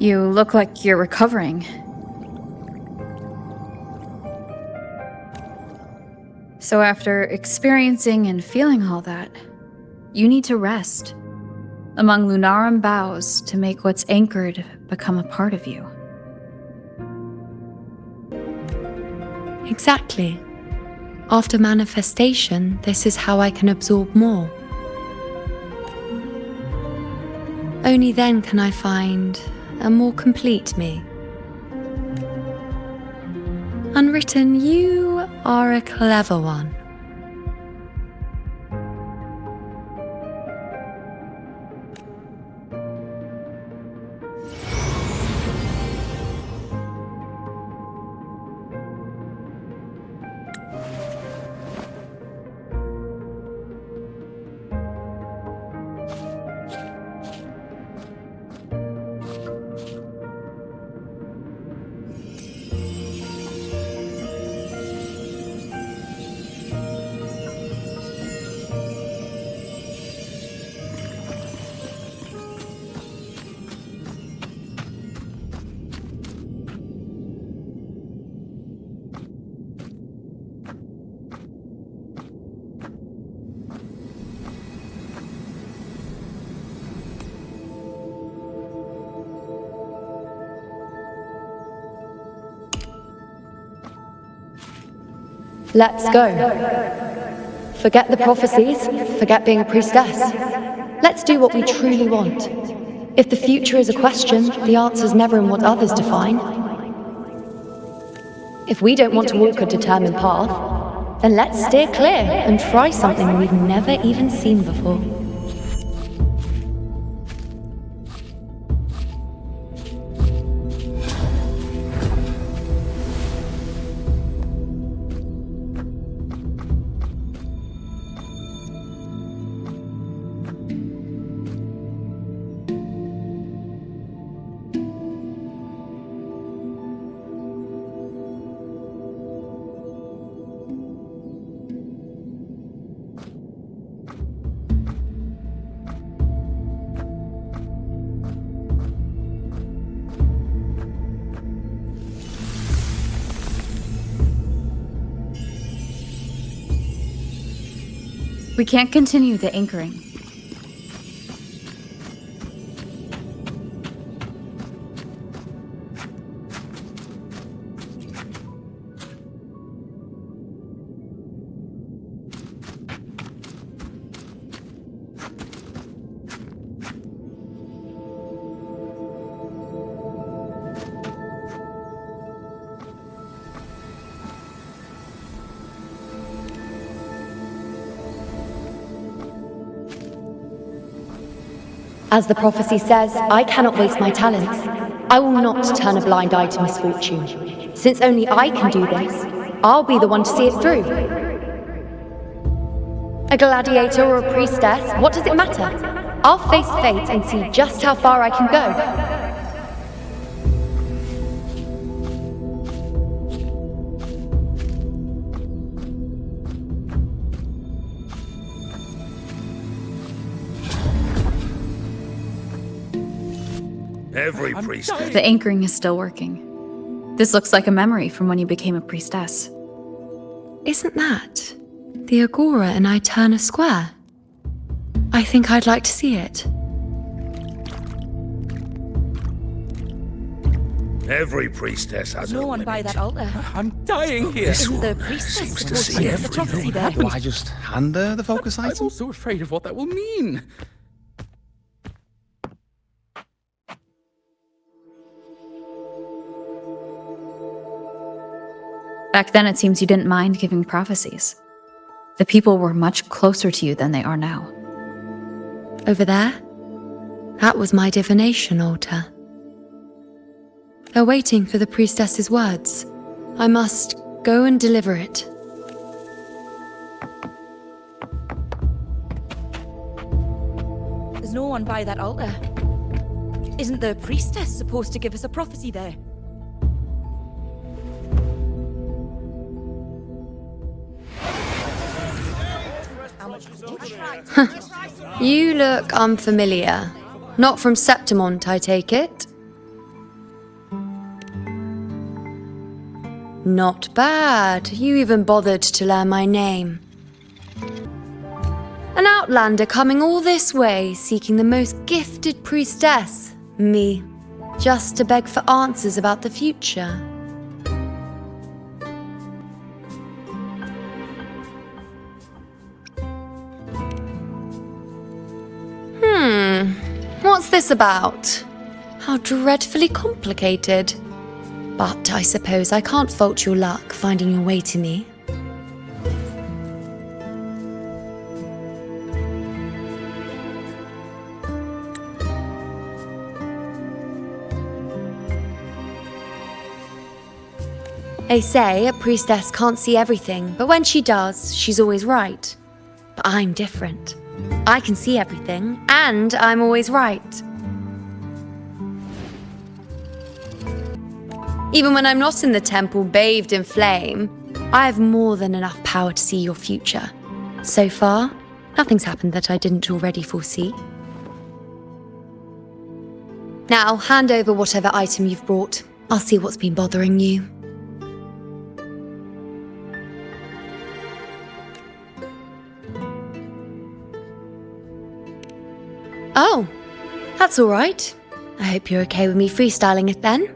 You look like you're recovering. So after experiencing and feeling all that, you need to rest among Lunarum boughs to make what's anchored become a part of you. Exactly. After manifestation, this is how I can absorb more. Only then can I find a more complete me. Unwritten, you are a clever one. Let's go. Forget the prophecies, forget being a priestess. Let's do what we truly want. If the future is a question, the answer's never in what others define. If we don't want to walk a determined path, then let's steer clear and try something we've never even seen before. We can't continue the anchoring. As the prophecy says, I cannot waste my talents. I will not turn a blind eye to misfortune. Since only I can do this, I'll be the one to see it through. A gladiator or a priestess, what does it matter? I'll face fate and see just how far I can go. Every priestess. The anchoring is still working. This looks like a memory from when you became a priestess. Isn't that the Agora in Iuno Square? I think I'd like to see it. Every priestess has No a one limit. by that altar. I'm dying here. Isn't the priestess seems to supposed to see give us a prophecy there? Will I just hand her the focus I'm item? also afraid of what that will mean. Back then, it seems you didn't mind giving prophecies. The people were much closer to you than they are now. Over there? That was my divination altar. They're waiting for the priestess's words. I must go and deliver it. There's no one by that altar. Isn't the priestess supposed to give us a prophecy there? You look unfamiliar. Not from Septimont, I take it. Not bad. You even bothered to learn my name. An outlander coming all this way, seeking the most gifted priestess, me, just to beg for answers about the future. What's this about? How dreadfully complicated. But I suppose I can't fault your luck finding your way to me. They say a priestess can't see everything, but when she does, she's always right. But I'm different. I can see everything, and I'm always right. Even when I'm not in the temple bathed in flame, I have more than enough power to see your future. So far, nothing's happened that I didn't already foresee. Now, hand over whatever item you've brought. I'll see what's been bothering you. Oh, that's all right. I hope you're okay with me freestyling it then.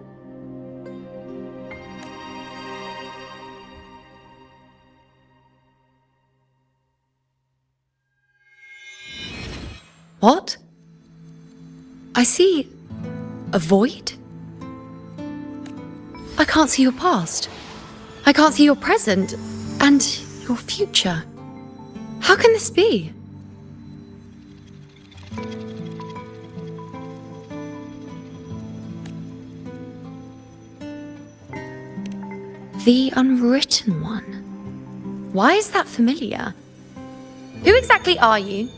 What? I see a void? I can't see your past. I can't see your present and your future. How can this be? The Unwritten One. Why is that familiar? Who exactly are you?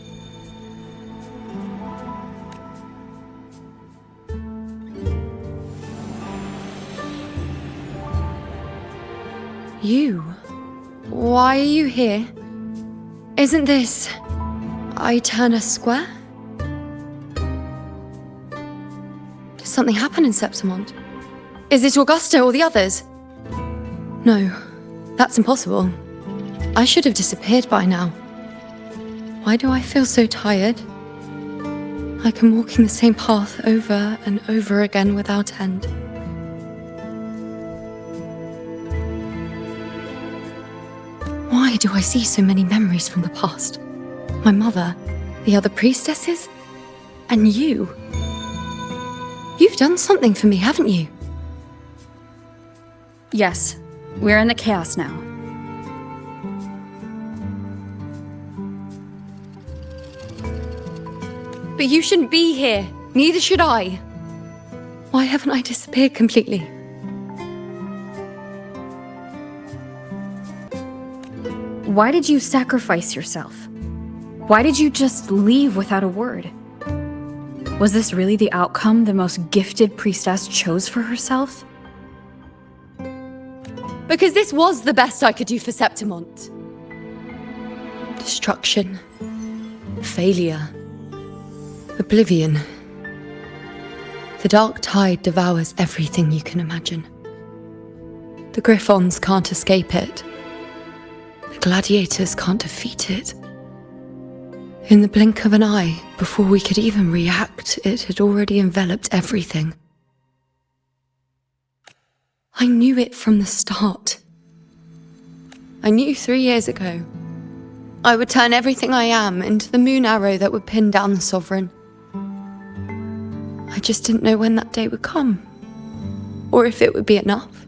You? Why are you here? Isn't this Iuno Square? Did something happen in Septimont? Is it Augusta or the others? No, that's impossible. I should have disappeared by now. Why do I feel so tired? Like I'm walking the same path over and over again without end. Why do I see so many memories from the past? My mother, the other priestesses, and you. You've done something for me, haven't you? Yes, we're in the chaos now. But you shouldn't be here. Neither should I. Why haven't I disappeared completely? Why did you sacrifice yourself? Why did you just leave without a word? Was this really the outcome the most gifted priestess chose for herself? Because this was the best I could do for Septimont. Destruction. Failure. Oblivion. The dark tide devours everything you can imagine. The Griffons can't escape it. The gladiators can't defeat it. In the blink of an eye, before we could even react, it had already enveloped everything. I knew it from the start. I knew 3 years ago. I would turn everything I am into the moon arrow that would pin down the Sovereign. I just didn't know when that day would come, or if it would be enough.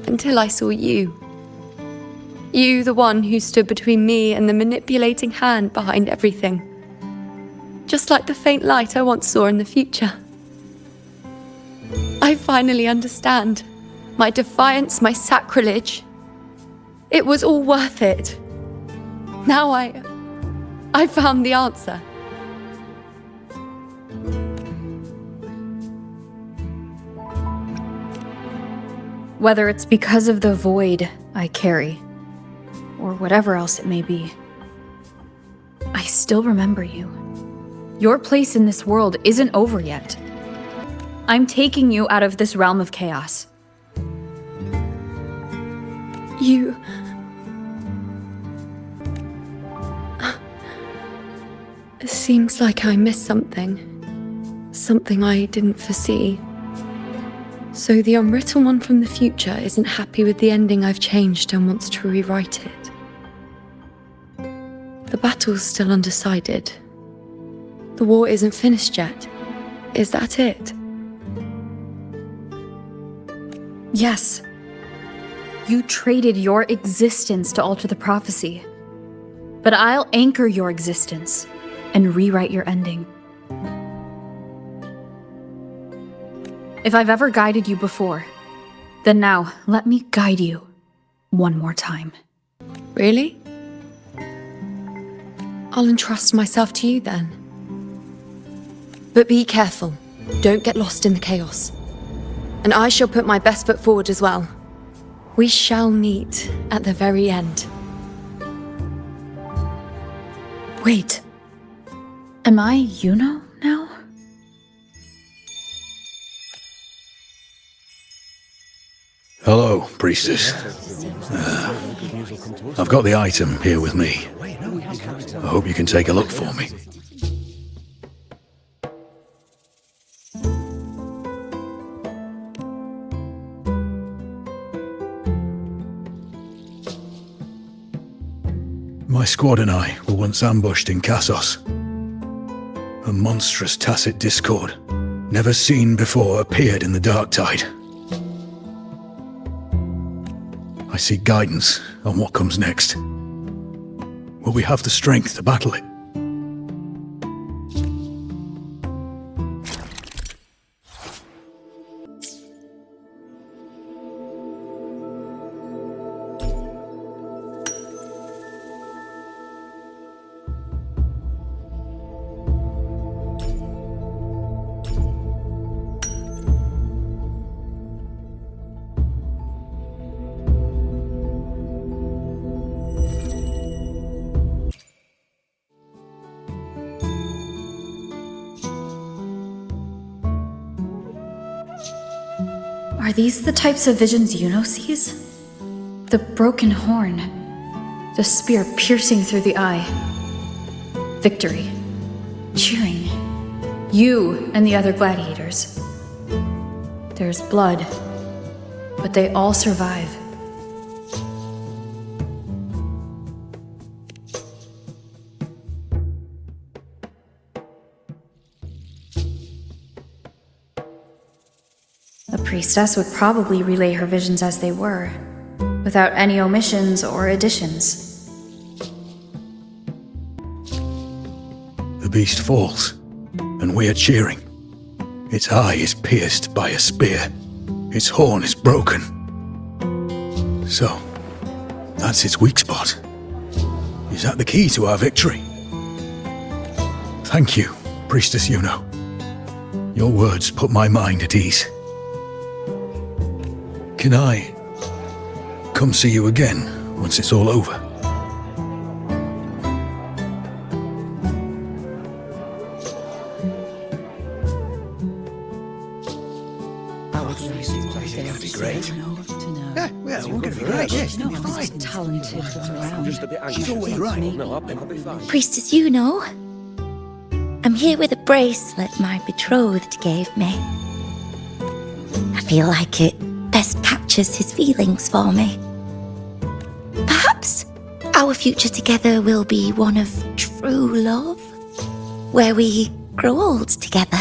Until I saw you. You, the one who stood between me and the manipulating hand behind everything. Just like the faint light I once saw in the future. I finally understand. My defiance, my sacrilege. It was all worth it. Now I found the answer. Whether it's because of the void I carry, or whatever else it may be, I still remember you. Your place in this world isn't over yet. I'm taking you out of this realm of chaos. You... It seems like I missed something. Something I didn't foresee. So the unwritten one from the future isn't happy with the ending I've changed and wants to rewrite it. The battle's still undecided. The war isn't finished yet. Is that it? Yes. You traded your existence to alter the prophecy. But I'll anchor your existence and rewrite your ending. If I've ever guided you before, then now let me guide you one more time. Really? I'll entrust myself to you then. But be careful. Don't get lost in the chaos. And I shall put my best foot forward as well. We shall meet at the very end. Wait. Am I Iuno now? Hello, priestess. I've got the item here with me. I hope you can take a look for me. My squad and I were once ambushed in Kassos. A monstrous tacit discord, never seen before, appeared in the dark tide. I seek guidance on what comes next. Will we have the strength to battle it? Are these the types of visions Iuno sees? The broken horn, the spear piercing through the eye, victory, cheering, you and the other gladiators. There's blood, but they all survive. A priestess would probably relay her visions as they were, without any omissions or additions. The beast falls, and we are cheering. Its eye is pierced by a spear. Its horn is broken. So, that's its weak spot. Is that the key to our victory? Thank you, Priestess Iuno. Your words put my mind at ease. Can I come see you again once it's all over? That'd be great. Yeah, we're going to be great. Yeah, No, most talented one around. She's always right. No, I'll be fine. Priestess Iuno, I'm here with a bracelet my betrothed gave me. I feel like it best captures his feelings for me. Perhaps our future together will be one of true love, where we grow old together.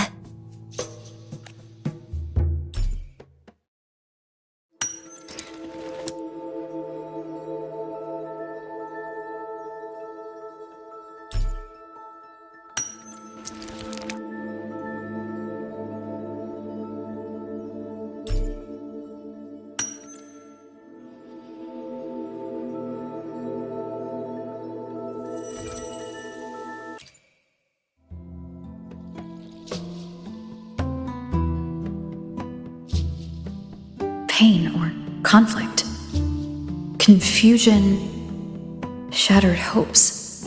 Pain or conflict, confusion, shattered hopes.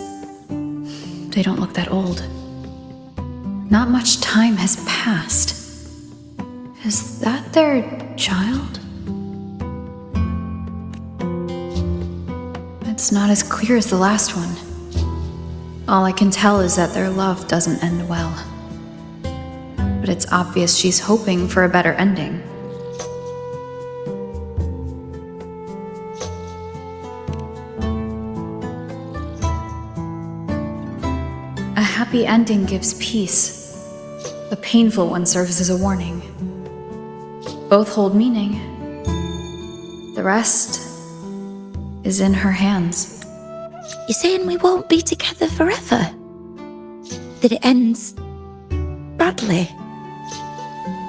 They don't look that old. Not much time has passed. Is that their child? It's not as clear as the last one. All I can tell is that their love doesn't end well. But it's obvious she's hoping for a better ending. A happy ending gives peace. A painful one serves as a warning. Both hold meaning. The rest is in her hands. You're saying we won't be together forever? That it ends badly?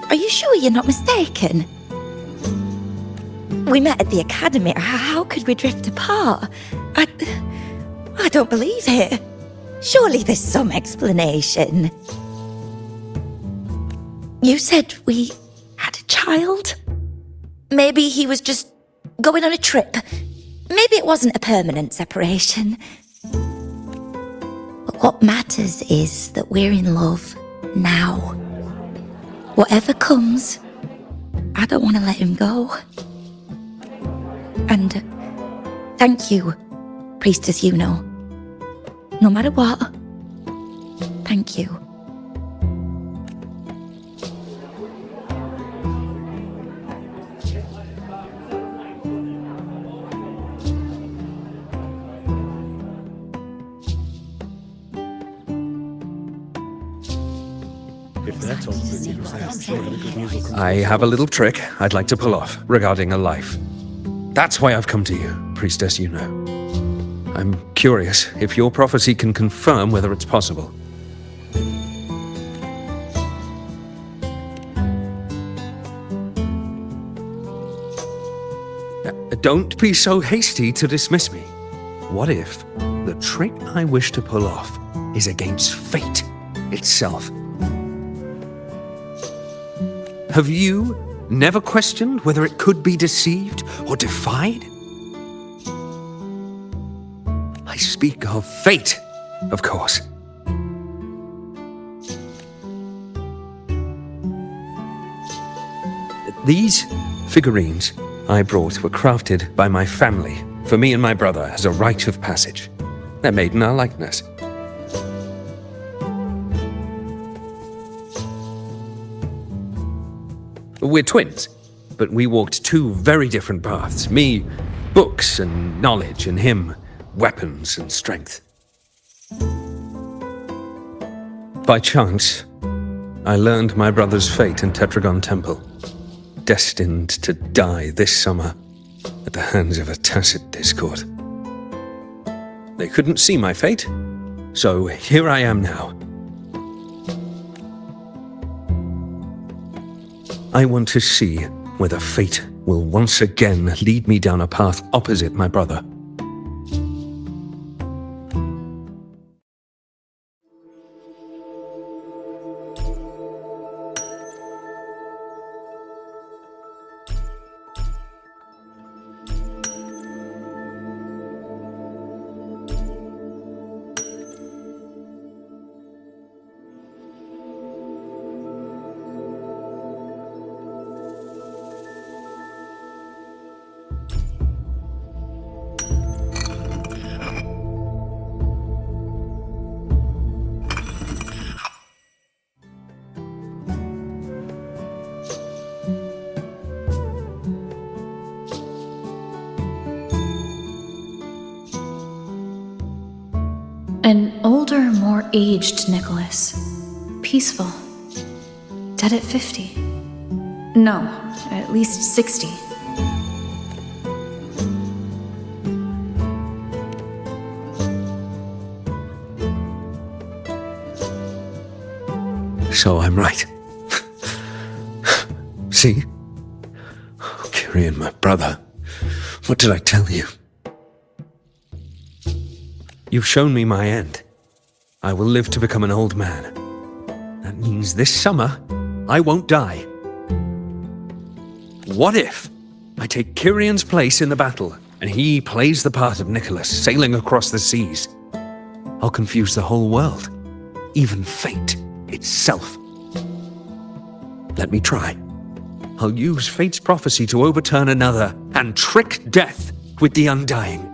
Are you sure you're not mistaken? We met at the academy. How could we drift apart? I don't believe it. Surely there's some explanation. You said we had a child? Maybe he was just going on a trip. Maybe it wasn't a permanent separation. But what matters is that we're in love now. Whatever comes, I don't want to let him go. And thank you, Priestess Iuno. No matter what, thank you. I have a little trick I'd like to pull off regarding a life. That's why I've come to you, Priestess Iuno. I'm curious if your prophecy can confirm whether it's possible. Don't be so hasty to dismiss me. What if the trick I wish to pull off is against fate itself? Have you never questioned whether it could be deceived or defied? I speak of fate, of course. These figurines I brought were crafted by my family for me and my brother as a rite of passage. They're made in our likeness. We're twins, but we walked two very different paths. Me, books and knowledge, and him, weapons and strength. By chance, I learned my brother's fate in Tetragon Temple, destined to die this summer at the hands of a tacit discord. They couldn't see my fate, so here I am now, I want to see whether fate will once again lead me down a path opposite my brother. An older, more aged Nicholas. Peaceful. Dead at 50. No, at least 60. So I'm right. See? Kyrian, my brother. What did I tell you? You've shown me my end. I will live to become an old man. That means this summer, I won't die. What if I take Kyrian's place in the battle, and he plays the part of Nicholas, sailing across the seas? I'll confuse the whole world, even fate itself. Let me try. I'll use fate's prophecy to overturn another, and trick death with the undying.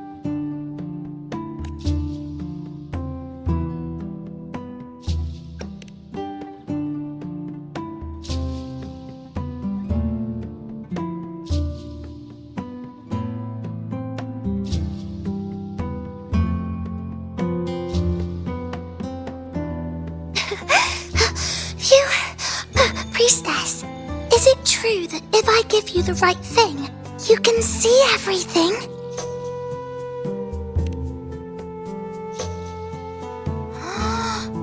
Priestess, is it true that if I give you the right thing, you can see everything?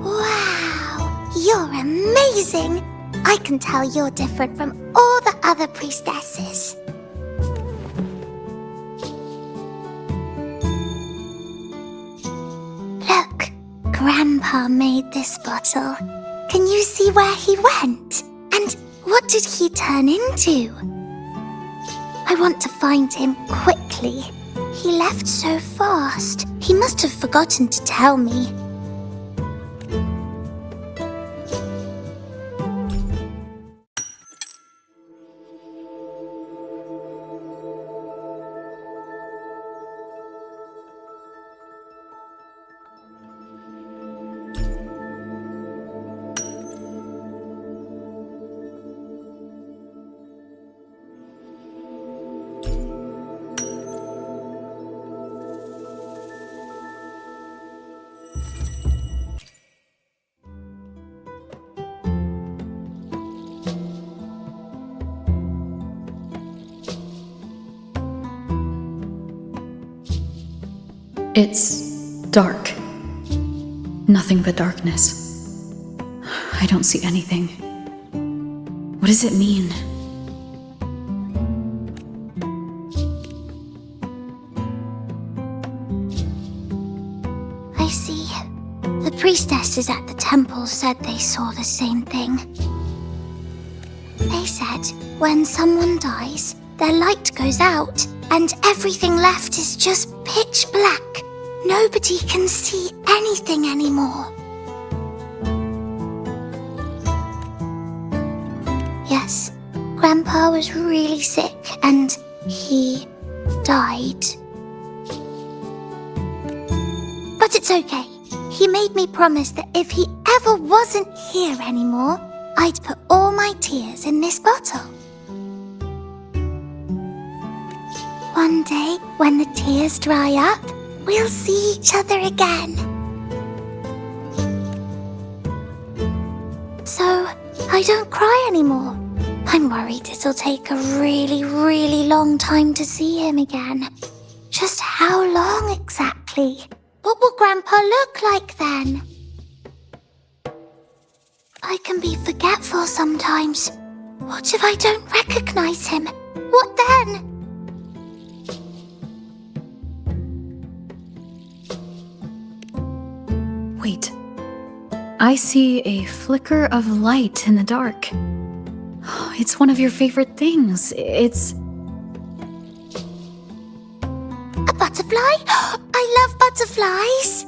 Wow, you're amazing! I can tell you're different from all the other priestesses. Look, Grandpa made this bottle. Can you see where he went? And what did he turn into? I want to find him quickly. He left so fast. He must have forgotten to tell me. It's dark. Nothing but darkness. I don't see anything. What does it mean? I see. The priestesses at the temple said they saw the same thing. They said when someone dies, their light goes out, and everything left is just pitch black. Nobody can see anything anymore. Yes, Grandpa was really sick and he died. But it's okay. He made me promise that if he ever wasn't here anymore, I'd put all my tears in this bottle. One day, when the tears dry up, we'll see each other again. So, I don't cry anymore. I'm worried it'll take a really, really long time to see him again. Just how long exactly? What will Grandpa look like then? I can be forgetful sometimes. What if I don't recognize him? What then? Wait. I see a flicker of light in the dark. It's one of your favorite things. It's... A butterfly? I love butterflies!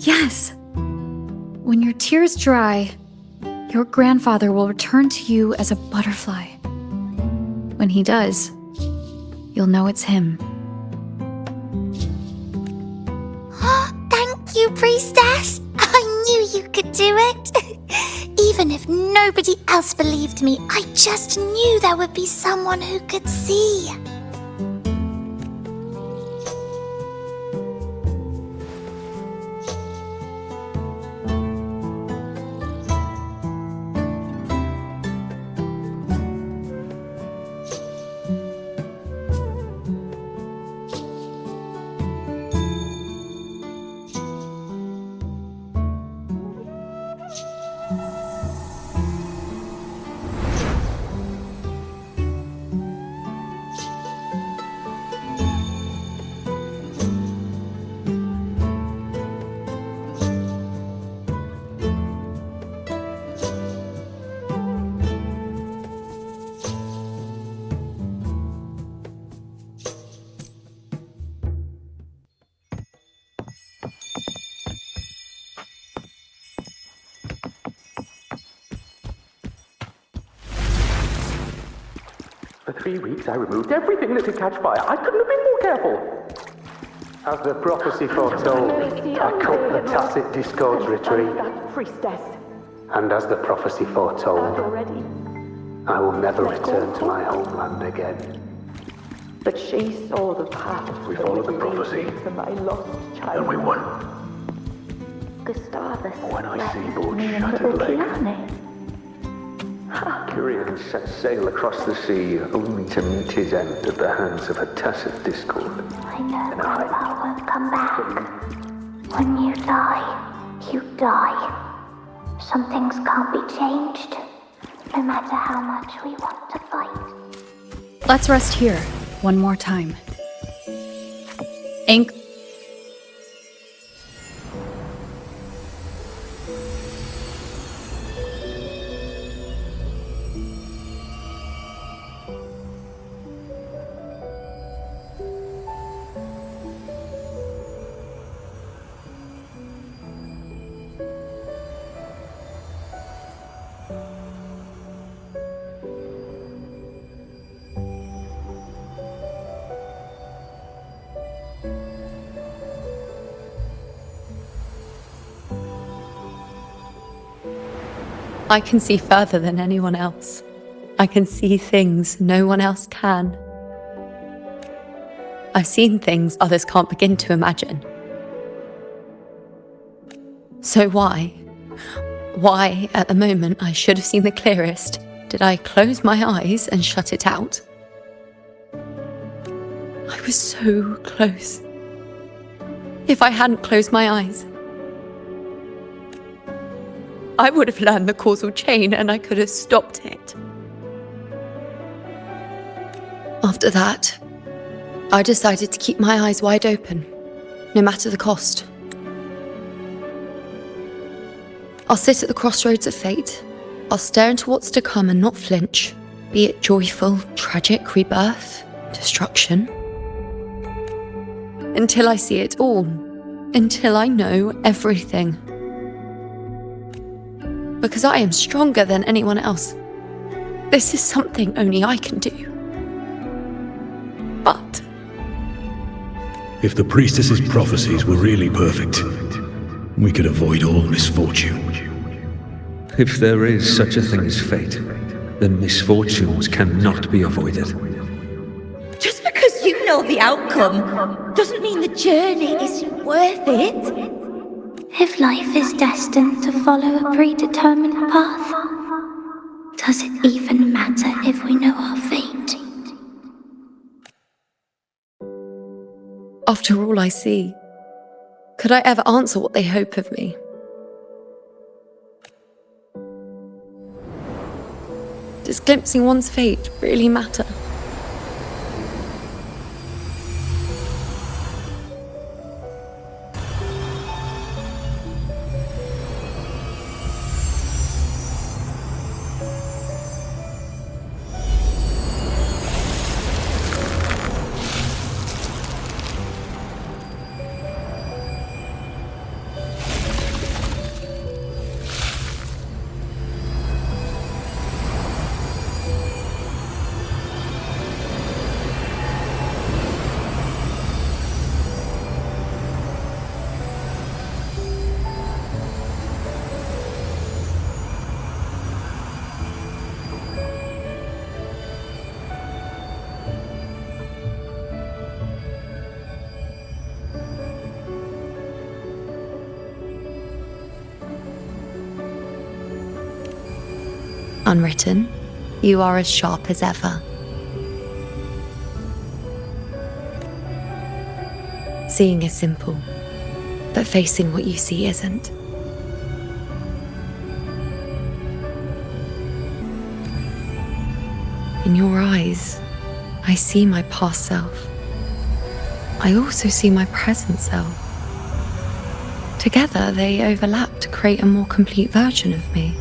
Yes. When your tears dry, your grandfather will return to you as a butterfly. When he does, you'll know it's him. Thank you, priestess! I knew you could do it! Even if nobody else believed me, I just knew there would be someone who could see. For 3 weeks, I removed everything that could catch fire. I couldn't have been more careful. As the prophecy foretold, I cut the tacit discords retreat. Priestess. And as the prophecy foretold, I will never return to my homeland again. But she saw the path. We followed the prophecy, to my lost child. and we won. Gustavus. When I see Butch shattered leg, Kyrian set sail across the sea, only to meet his end at the hands of a tacit discord. I know Grandpa won't come back. When you die, you die. Some things can't be changed, no matter how much we want to fight. Let's rest here, one more time. I can see further than anyone else. I can see things no one else can. I've seen things others can't begin to imagine. So why, at the moment I should have seen the clearest, did I close my eyes and shut it out? I was so close. If I hadn't closed my eyes, I would have learned the causal chain and I could have stopped it. After that, I decided to keep my eyes wide open, no matter the cost. I'll sit at the crossroads of fate. I'll stare into what's to come and not flinch, be it joyful, tragic, rebirth, destruction. Until I see it all. Until I know everything. Because I am stronger than anyone else. This is something only I can do. But if the priestess's prophecies were really perfect, we could avoid all misfortune. If there is such a thing as fate, then misfortunes cannot be avoided. Just because you know the outcome doesn't mean the journey isn't worth it. If life is destined to follow a predetermined path, does it even matter if we know our fate? after all I see, could I ever answer what they hope of me? Does glimpsing one's fate really matter? Unwritten, you are as sharp as ever. Seeing is simple, but facing what you see isn't. In your eyes, I see my past self. I also see my present self. Together, they overlap to create a more complete version of me.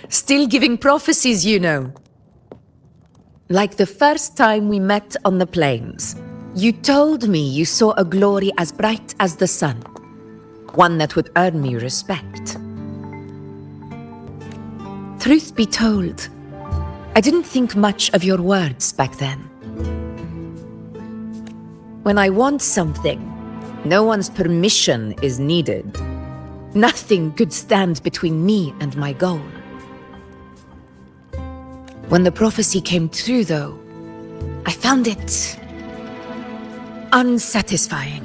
Still giving prophecies, Iuno. Like the first time we met on the plains, you told me you saw a glory as bright as the sun, one that would earn me respect. Truth be told, I didn't think much of your words back then. When I want something, no one's permission is needed. Nothing could stand between me and my goal. When the prophecy came true, though, I found it unsatisfying.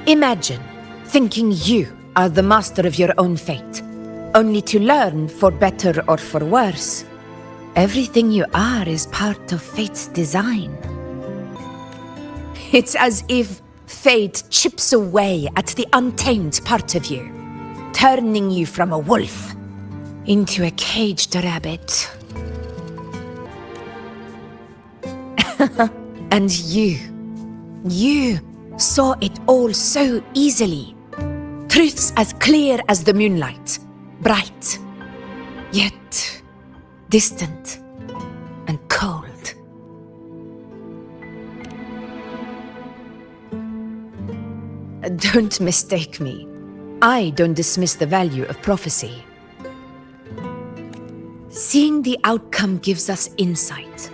Imagine thinking you are the master of your own fate, only to learn, for better or for worse, everything you are is part of fate's design. It's as if fate chips away at the untamed part of you, turning you from a wolf into a caged rabbit. And you saw it all so easily. Truths as clear as the moonlight, bright, yet distant and cold. Don't mistake me. I don't dismiss the value of prophecy. Seeing the outcome gives us insight.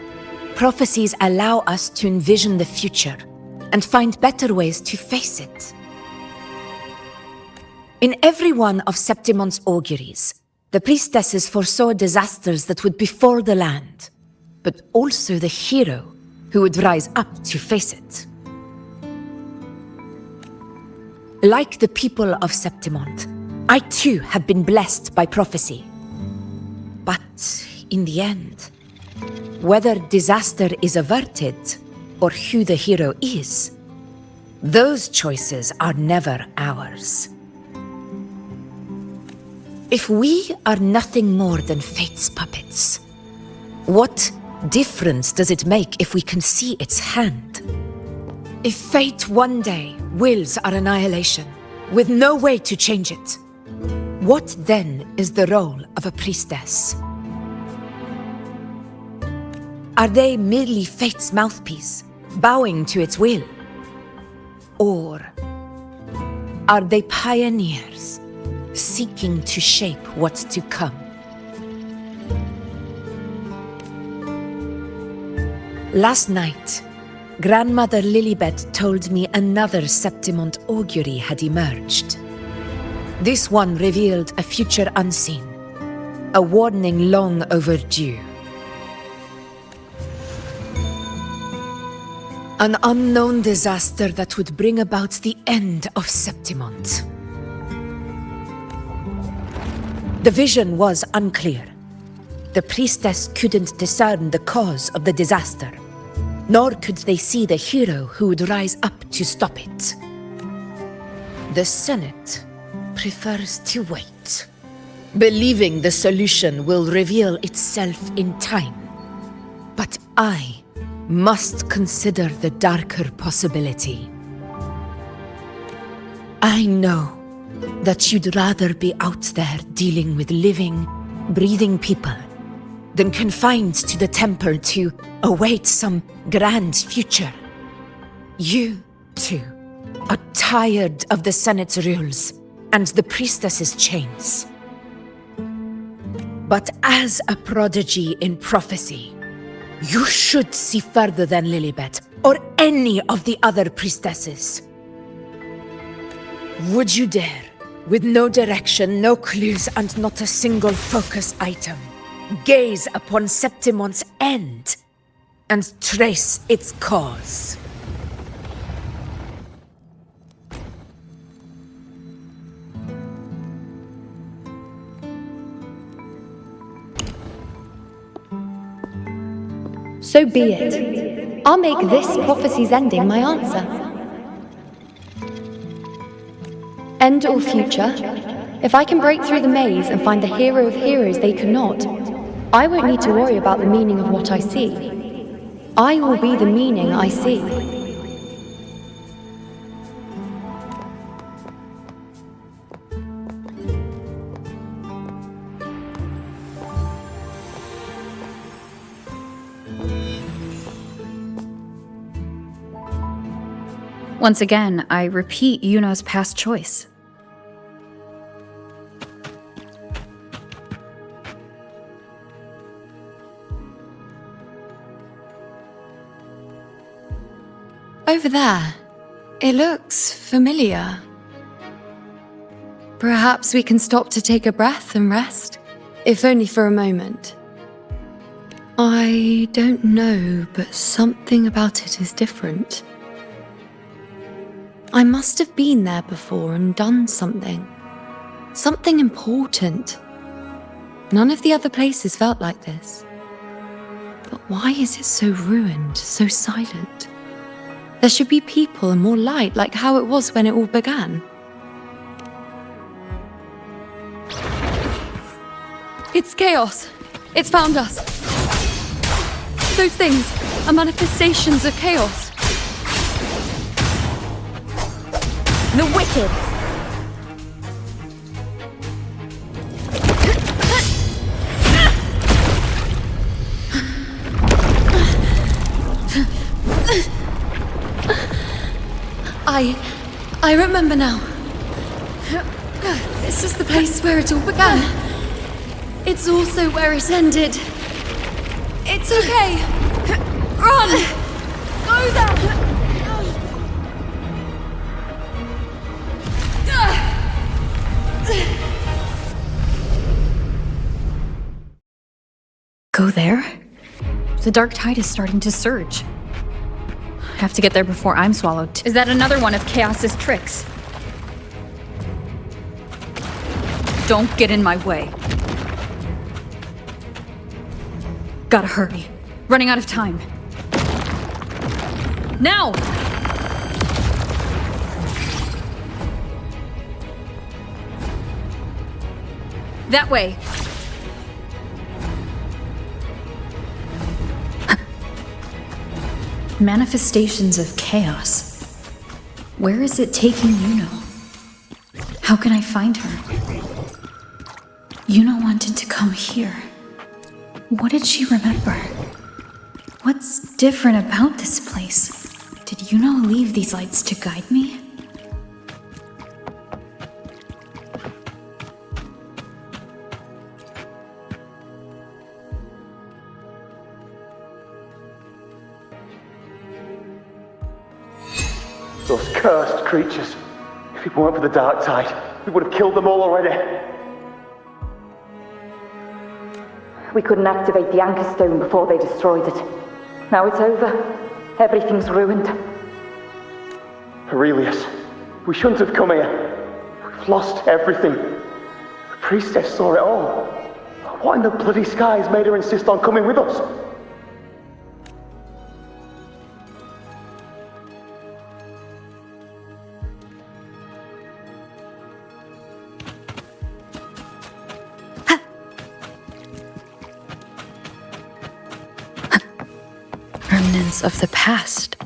Prophecies allow us to envision the future and find better ways to face it. In every one of Septimon's auguries, the priestesses foresaw disasters that would befall the land, but also the hero who would rise up to face it. Like the people of Septimont, I too have been blessed by prophecy. But in the end, whether disaster is averted or who the hero is, those choices are never ours. If we are nothing more than fate's puppets, what difference does it make if we can see its hand? If fate one day wills our annihilation, with no way to change it, what then is the role of a priestess? Are they merely fate's mouthpiece, bowing to its will? Or are they pioneers, seeking to shape what's to come? Last night, Grandmother Lilibet told me another Septimont augury had emerged. This one revealed a future unseen, a warning long overdue. An unknown disaster that would bring about the end of Septimont. The vision was unclear. The priestess couldn't discern the cause of the disaster, nor could they see the hero who would rise up to stop it. The Senate prefers to wait, believing the solution will reveal itself in time. But I must consider the darker possibility. I know that you'd rather be out there dealing with living, breathing people than confined to the temple to await some grand future. You, too, are tired of the Senate's rules and the priestess's chains. But as a prodigy in prophecy, you should see further than Lilibet or any of the other priestesses. Would you dare, with no direction, no clues, and not a single focus item, gaze upon Septimont's end and trace its cause? So be it. I'll make this prophecy's ending my answer. End or future, if I can break through the maze and find the hero of heroes they could not, I won't need to worry about the meaning of what I see. I will be the meaning I see. Once again, I repeat Iuno's past choice. Over there. It looks familiar. Perhaps we can stop to take a breath and rest, if only for a moment. I don't know, but something about it is different. I must have been there before and done something. Something important. None of the other places felt like this. But why is it so ruined, so silent? There should be people and more light, like how it was when it all began. It's chaos. It's found us. Those things are manifestations of chaos. The wicked! I remember now. This is the place where it all began. It's also where it ended. It's okay. Run! Go there! Go there? The dark tide is starting to surge. I have to get there before I'm swallowed. Is that another one of Chaos's tricks? Don't get in my way. Gotta hurry. Running out of time. Now! That way. Manifestations of chaos. Where is it taking Iuno? How can I find her? Iuno wanted to come here. What did she remember? What's different about this place? Did Iuno leave these lights to guide me? Those cursed creatures. If it weren't for the dark tide, we would have killed them all already. We couldn't activate the anchor stone before they destroyed it. Now it's over. Everything's ruined. Aurelius, we shouldn't have come here. We've lost everything. The priestess saw it all. What in the bloody skies made her insist on coming with us? Remnants of the past.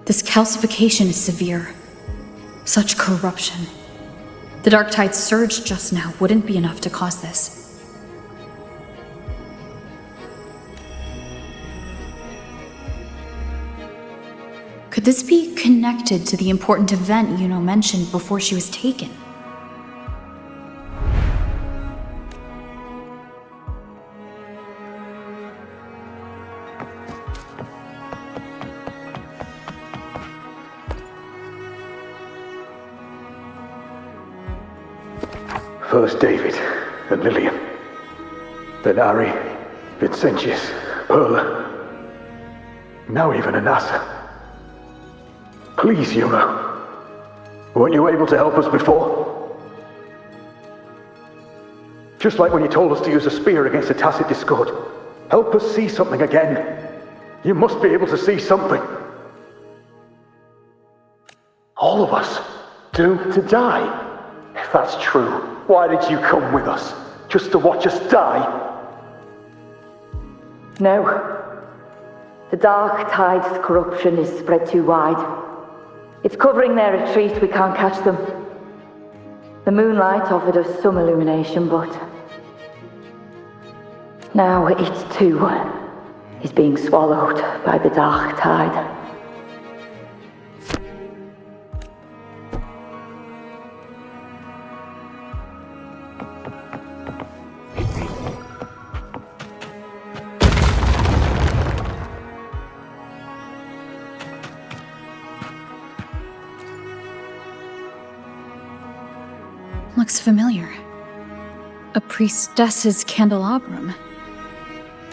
This calcification is severe. Such corruption. The dark tide's surge just now wouldn't be enough to cause this. Could this be connected to the important event Iuno mentioned before she was taken? First David and Lillian. Then Ari, Vincentius, Perla. Now even Anassa. Please, Iuno. Weren't you able to help us before? Just like when you told us to use a spear against a tacit discord. Help us see something again. You must be able to see something. All of us doomed to die. If that's true, why did you come with us? Just to watch us die? No. The dark tide's corruption is spread too wide. It's covering their retreat, we can't catch them. The moonlight offered us some illumination, but now it too is being swallowed by the dark tide. Looks familiar. A priestess's candelabrum.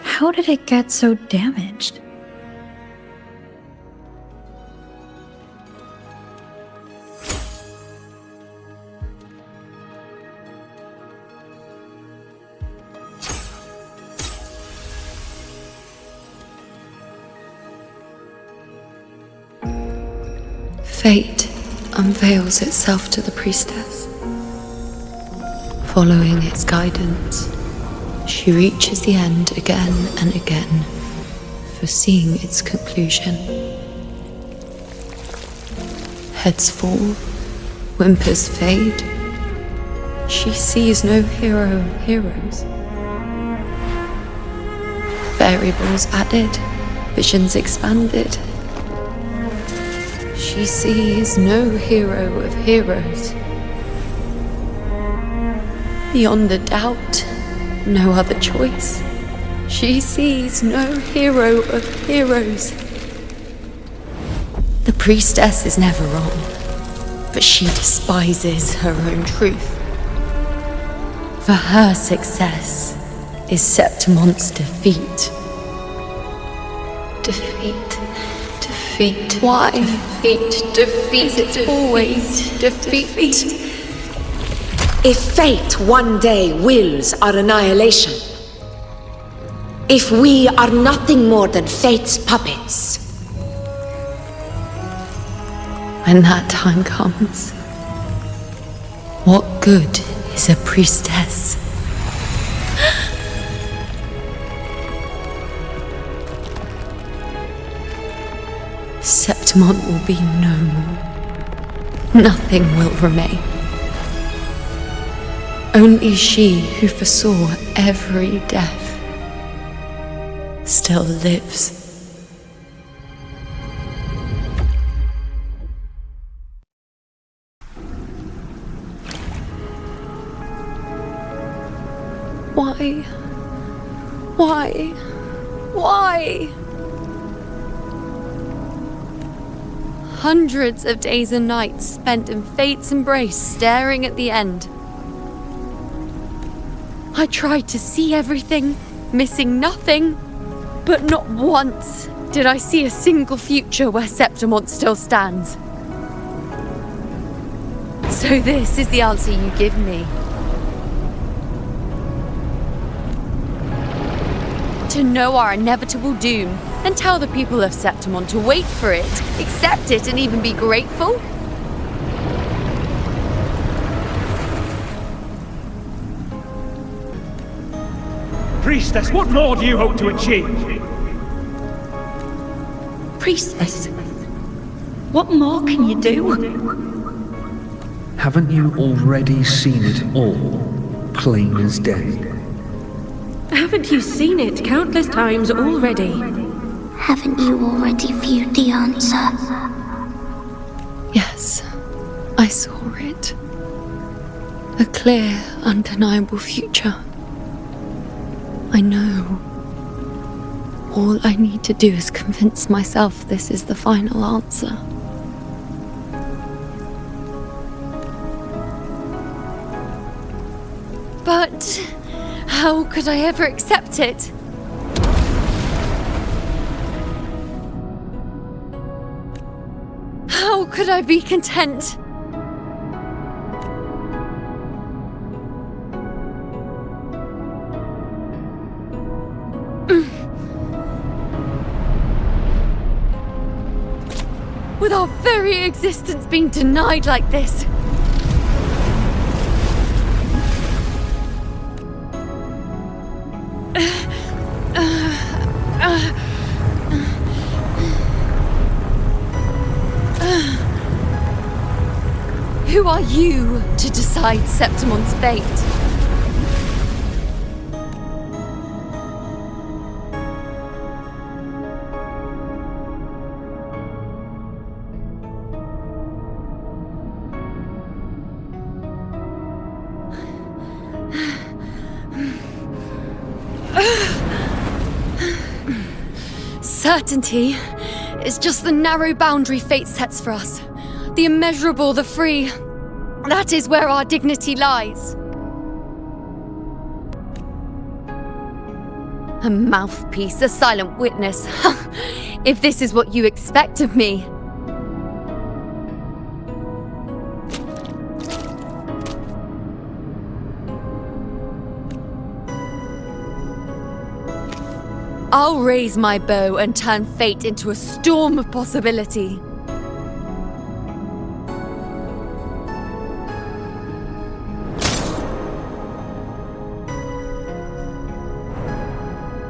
How did it get so damaged? Fate unveils itself to the priestess. Following its guidance, she reaches the end again and again, foreseeing its conclusion. Heads fall, whimpers fade. She sees no hero of heroes. Variables added, visions expanded. She sees no hero of heroes. Beyond a doubt, no other choice. She sees no hero of heroes. The priestess is never wrong, but she despises her own truth. For her success is Septimon's defeat. Defeat. Defeat. Why? Defeat. It's always defeat. If fate one day wills our annihilation, if we are nothing more than fate's puppets, When that time comes, What good is a priestess? Septimont will be no more. Nothing will remain. Only she who foresaw every death still lives. Why? Why? Hundreds of days and nights spent in fate's embrace, staring at the end. I tried to see everything, missing nothing, but not once did I see a single future where Septimont still stands. So this is the answer you give me. To know our inevitable doom, and tell the people of Septimont to wait for it, accept it, and even be grateful? Priestess, what more do you hope to achieve? Priestess, what more can you do? Haven't you already seen it all, plain as day? Haven't you seen it countless times already? Haven't you already viewed the answer? Yes, I saw it. A clear, undeniable future. I know. All I need to do is convince myself this is the final answer. But how could I ever accept it? How could I be content? With our very existence being denied like this. Who are you to decide Septimont's fate? Certainty is just the narrow boundary fate sets for us. The immeasurable, the free. That is where our dignity lies. A mouthpiece, a silent witness. If this is what you expect of me. I'll raise my bow and turn fate into a storm of possibility.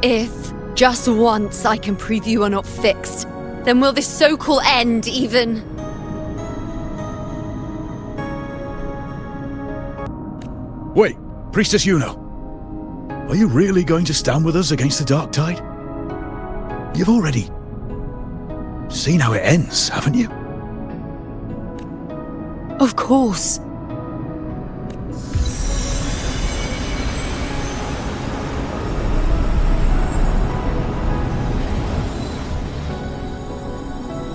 If, just once, I can prove you are not fixed, then will this so-called end even... Wait, Priestess Iuno. Are you really going to stand with us against the Dark Tide? You've already seen how it ends, haven't you? Of course.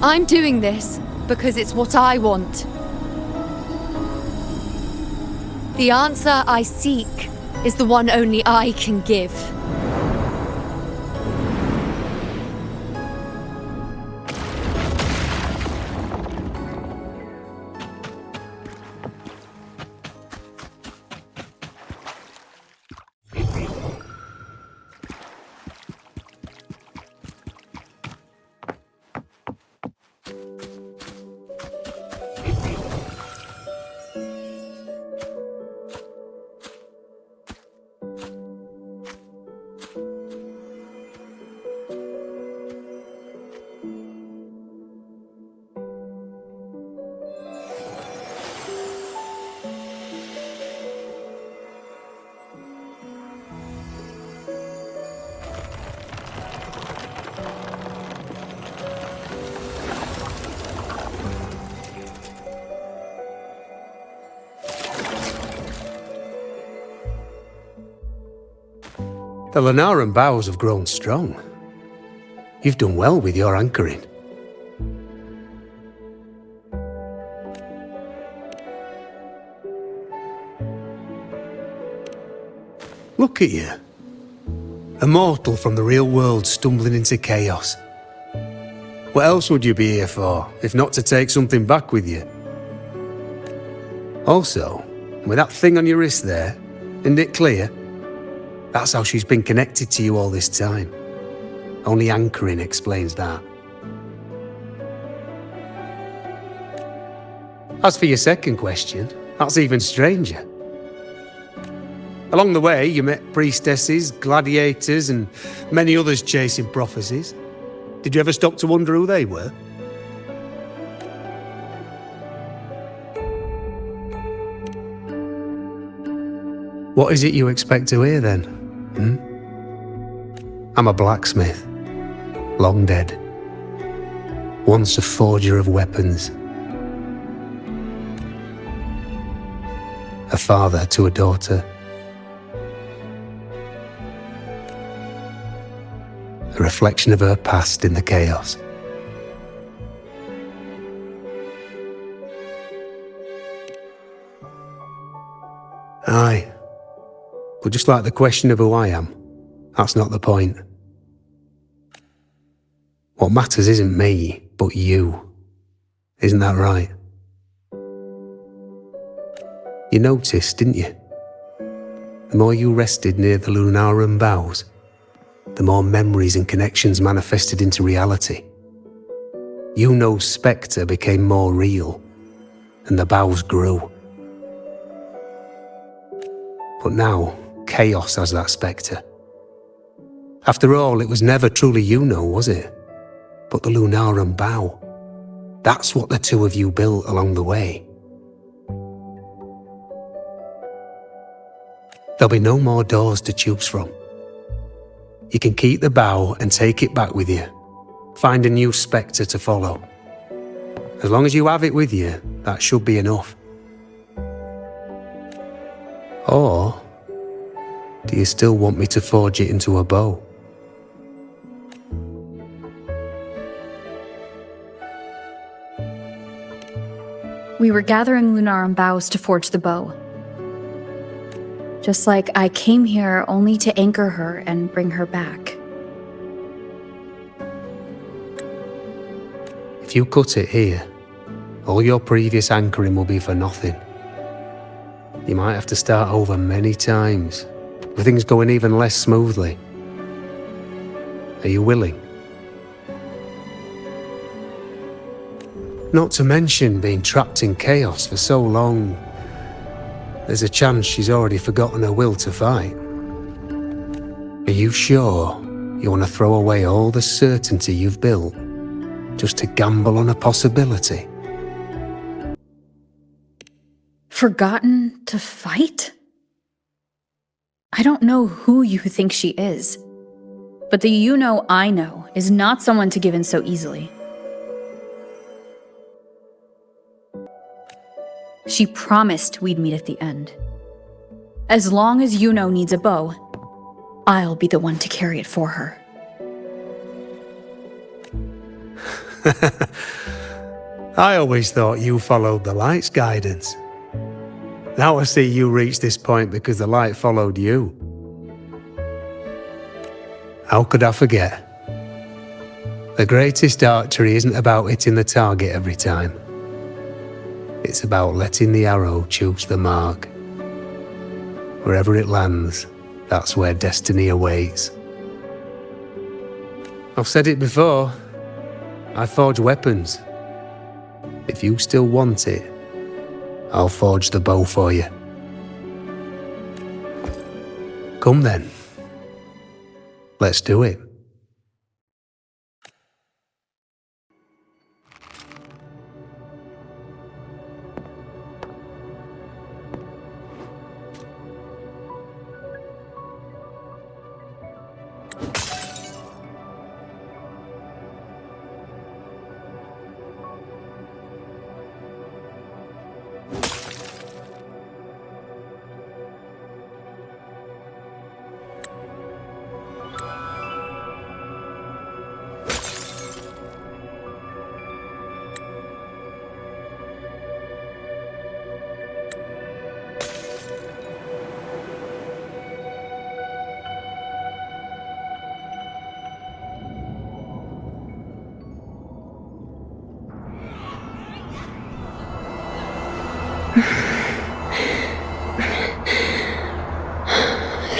I'm doing this because it's what I want. The answer I seek is the one only I can give. The Lunaran bows have grown strong. You've done well with your anchoring. Look at you. A mortal from the real world stumbling into chaos. What else would you be here for, if not to take something back with you? Also, with that thing on your wrist there, isn't it clear? That's how she's been connected to you all this time. Only anchoring explains that. As for your second question, that's even stranger. Along the way, you met priestesses, gladiators, and many others chasing prophecies. Did you ever stop to wonder who they were? What is it you expect to hear then? I'm a blacksmith, long dead. Once a forger of weapons. A father to a daughter. A reflection of her past in the chaos. Aye. But just like the question of who I am, that's not the point. What matters isn't me, but you. Isn't that right? You noticed, didn't you? The more you rested near the Lunaran boughs, the more memories and connections manifested into reality. Iuno's spectre became more real, and the boughs grew. But now, chaos has that spectre. After all, it was never truly Iuno, was it? But the Lunaran bough. That's what the two of you built along the way. There'll be no more doors to choose from. You can keep the bough and take it back with you. Find a new spectre to follow. As long as you have it with you, that should be enough. Or do you still want me to forge it into a bow? We were gathering Lunaran boughs to forge the bow. Just like I came here only to anchor her and bring her back. If you cut it here, all your previous anchoring will be for nothing. You might have to start over many times, with things going even less smoothly. Are you willing? Not to mention being trapped in chaos for so long, there's a chance she's already forgotten her will to fight. Are you sure you want to throw away all the certainty you've built just to gamble on a possibility? Forgotten to fight? I don't know who you think she is, but the Iuno I know is not someone to give in so easily. She promised we'd meet at the end. As long as Iuno needs a bow, I'll be the one to carry it for her. I always thought you followed the light's guidance. Now I see you reached this point because the light followed you. How could I forget? The greatest archery isn't about hitting the target every time. It's about letting the arrow choose the mark. Wherever it lands, that's where destiny awaits. I've said it before. I forge weapons. If you still want it, I'll forge the bow for you. Come then. Let's do it.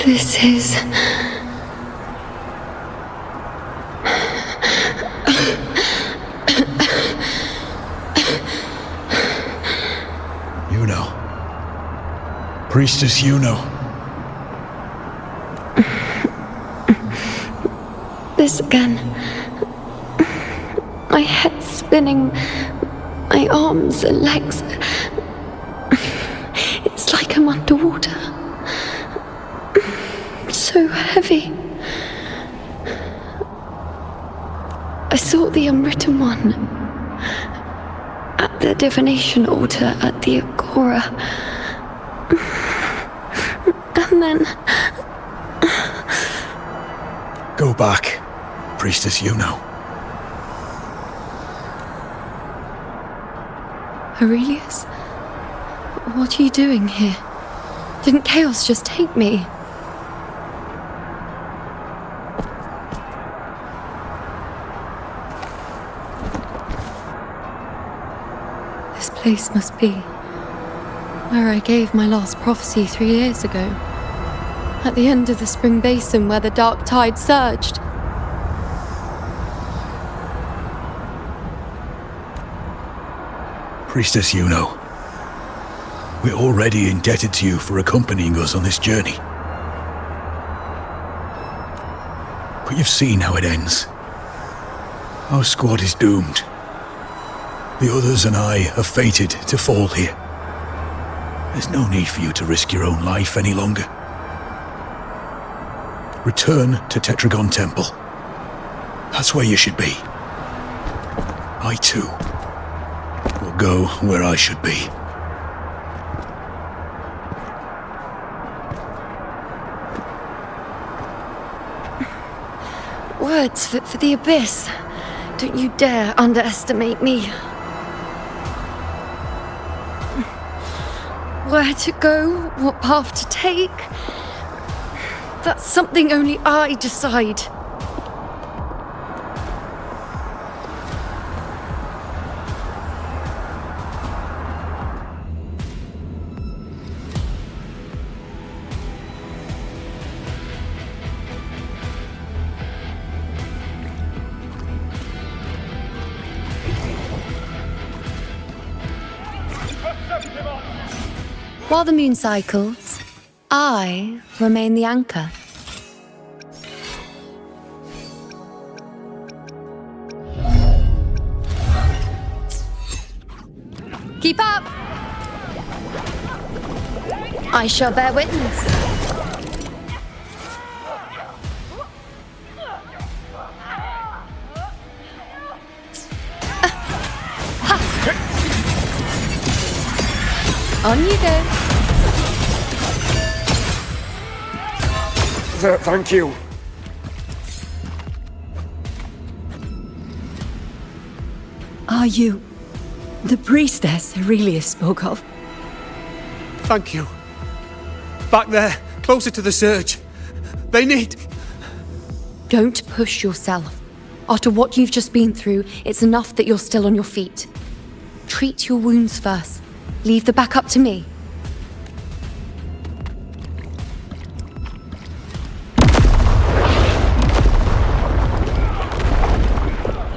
This is... Iuno. Priestess Iuno. This again. My head spinning, my arms and legs. It's like I'm underwater. So heavy. I saw the unwritten one at the divination altar at the Agora. And then... Go back, Priestess Iuno. Aurelius? What are you doing here? Didn't chaos just take me? This place must be where I gave my last prophecy 3 years ago. At the end of the spring basin where the dark tide surged. Priestess Iuno, we're already indebted to you for accompanying us on this journey. But you've seen how it ends. Our squad is doomed. The others and I are fated to fall here. There's no need for you to risk your own life any longer. Return to Tetragon Temple. That's where you should be. I too will go where I should be. Words for the abyss. Don't you dare underestimate me. Where to go, what path to take, that's something only I decide. While the moon cycles, I remain the anchor. Keep up! I shall bear witness. On you go. Thank you. Are you the priestess Aurelius spoke of? Thank you. Back there, closer to the surge. They need... Don't push yourself. After what you've just been through, it's enough that you're still on your feet. Treat your wounds first. Leave the back up to me.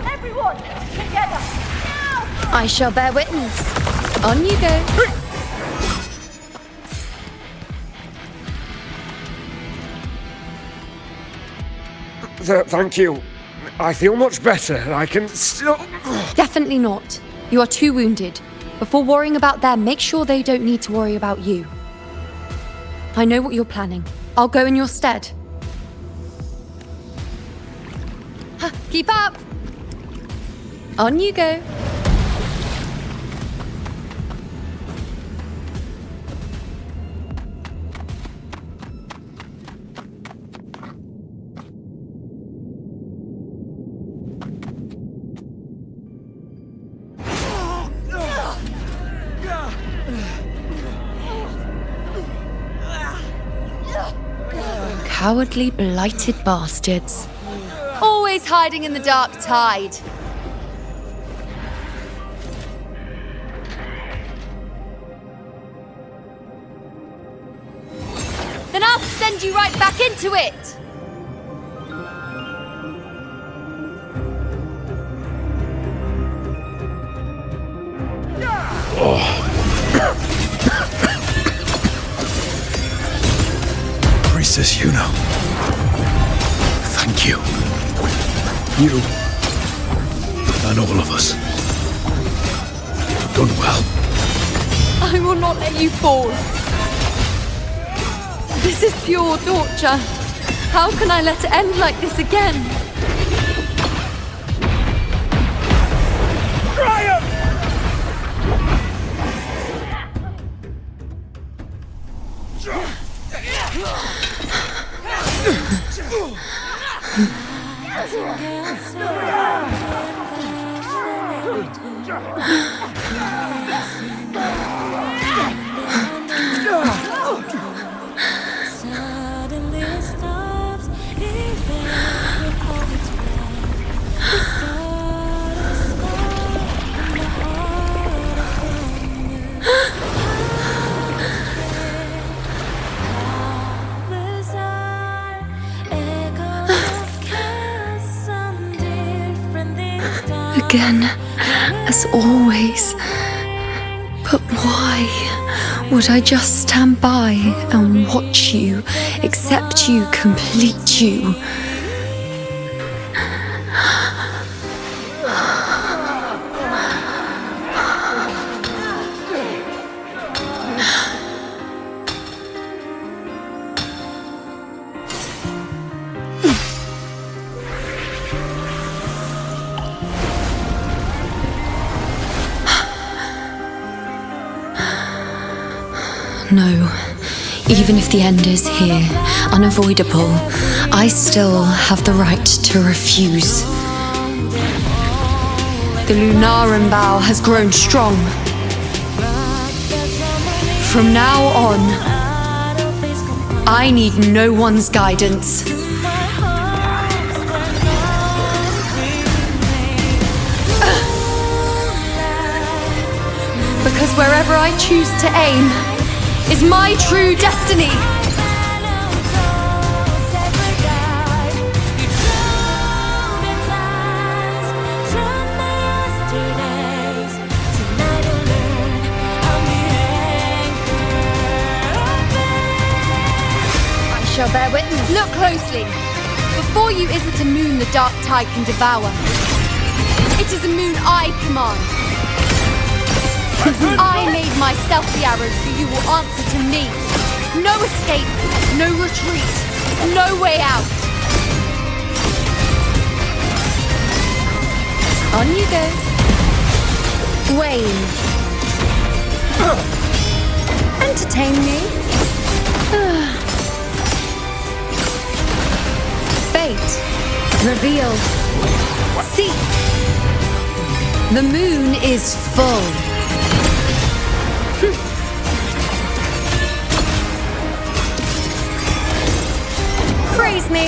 Everyone, together! Now! I shall bear witness. On you go. Thank you. I feel much better. I can still... Definitely not. You are too wounded. Before worrying about them, make sure they don't need to worry about you. I know what you're planning. I'll go in your stead. Keep up! On you go. Cowardly, blighted bastards. Always hiding in the dark tide. Then I'll send send you right back into it! Priestess Iuno. Thank you. You and all of us have done well. I will not let you fall. This is pure torture. How can I let it end like this again? Triumph! Again, as always. But why would I just stand by and watch you, accept you, complete you? No, even if the end is here, unavoidable, I still have the right to refuse. The Lunarum bow has grown strong. From now on, I need no one's guidance. Because wherever I choose to aim is my true destiny. I shall bear witness. Look closely. Before you isn't a moon the dark tide can devour. It is a moon I command. I made myself the arrow, so you will answer to me. No escape, no retreat, no way out. On you go. Wayne. Entertain me. Fate. Revealed. See. The moon is full. Praise me.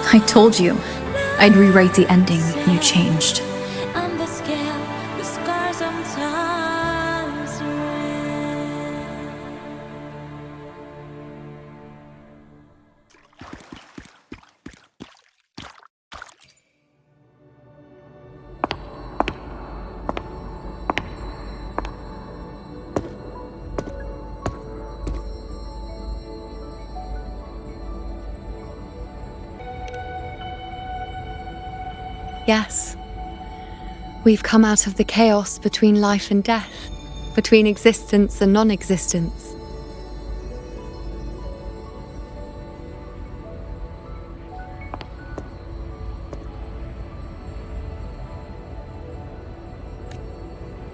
I told you I'd rewrite the ending. You changed. Yes. We've come out of the chaos between life and death. between existence and non-existence.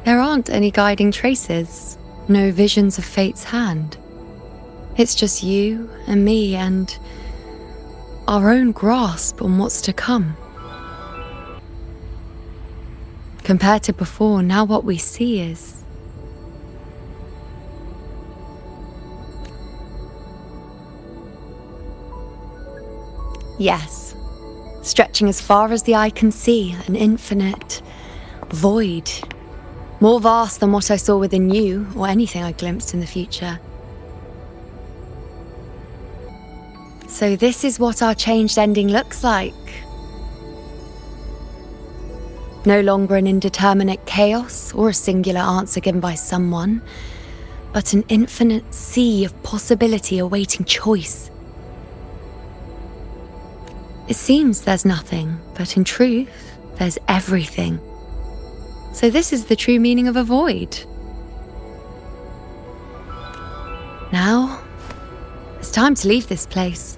There aren't any guiding traces, no visions of fate's hand. It's just you and me and our own grasp on what's to come. Compared to before, now what we see is yes, stretching as far as the eye can see, an infinite void, more vast than what I saw within you or anything I glimpsed in the future. So this is what our changed ending looks like. No longer an indeterminate chaos or a singular answer given by someone, but an infinite sea of possibility awaiting choice. It seems there's nothing, but in truth, there's everything. So this is the true meaning of a void. Now, it's time to leave this place.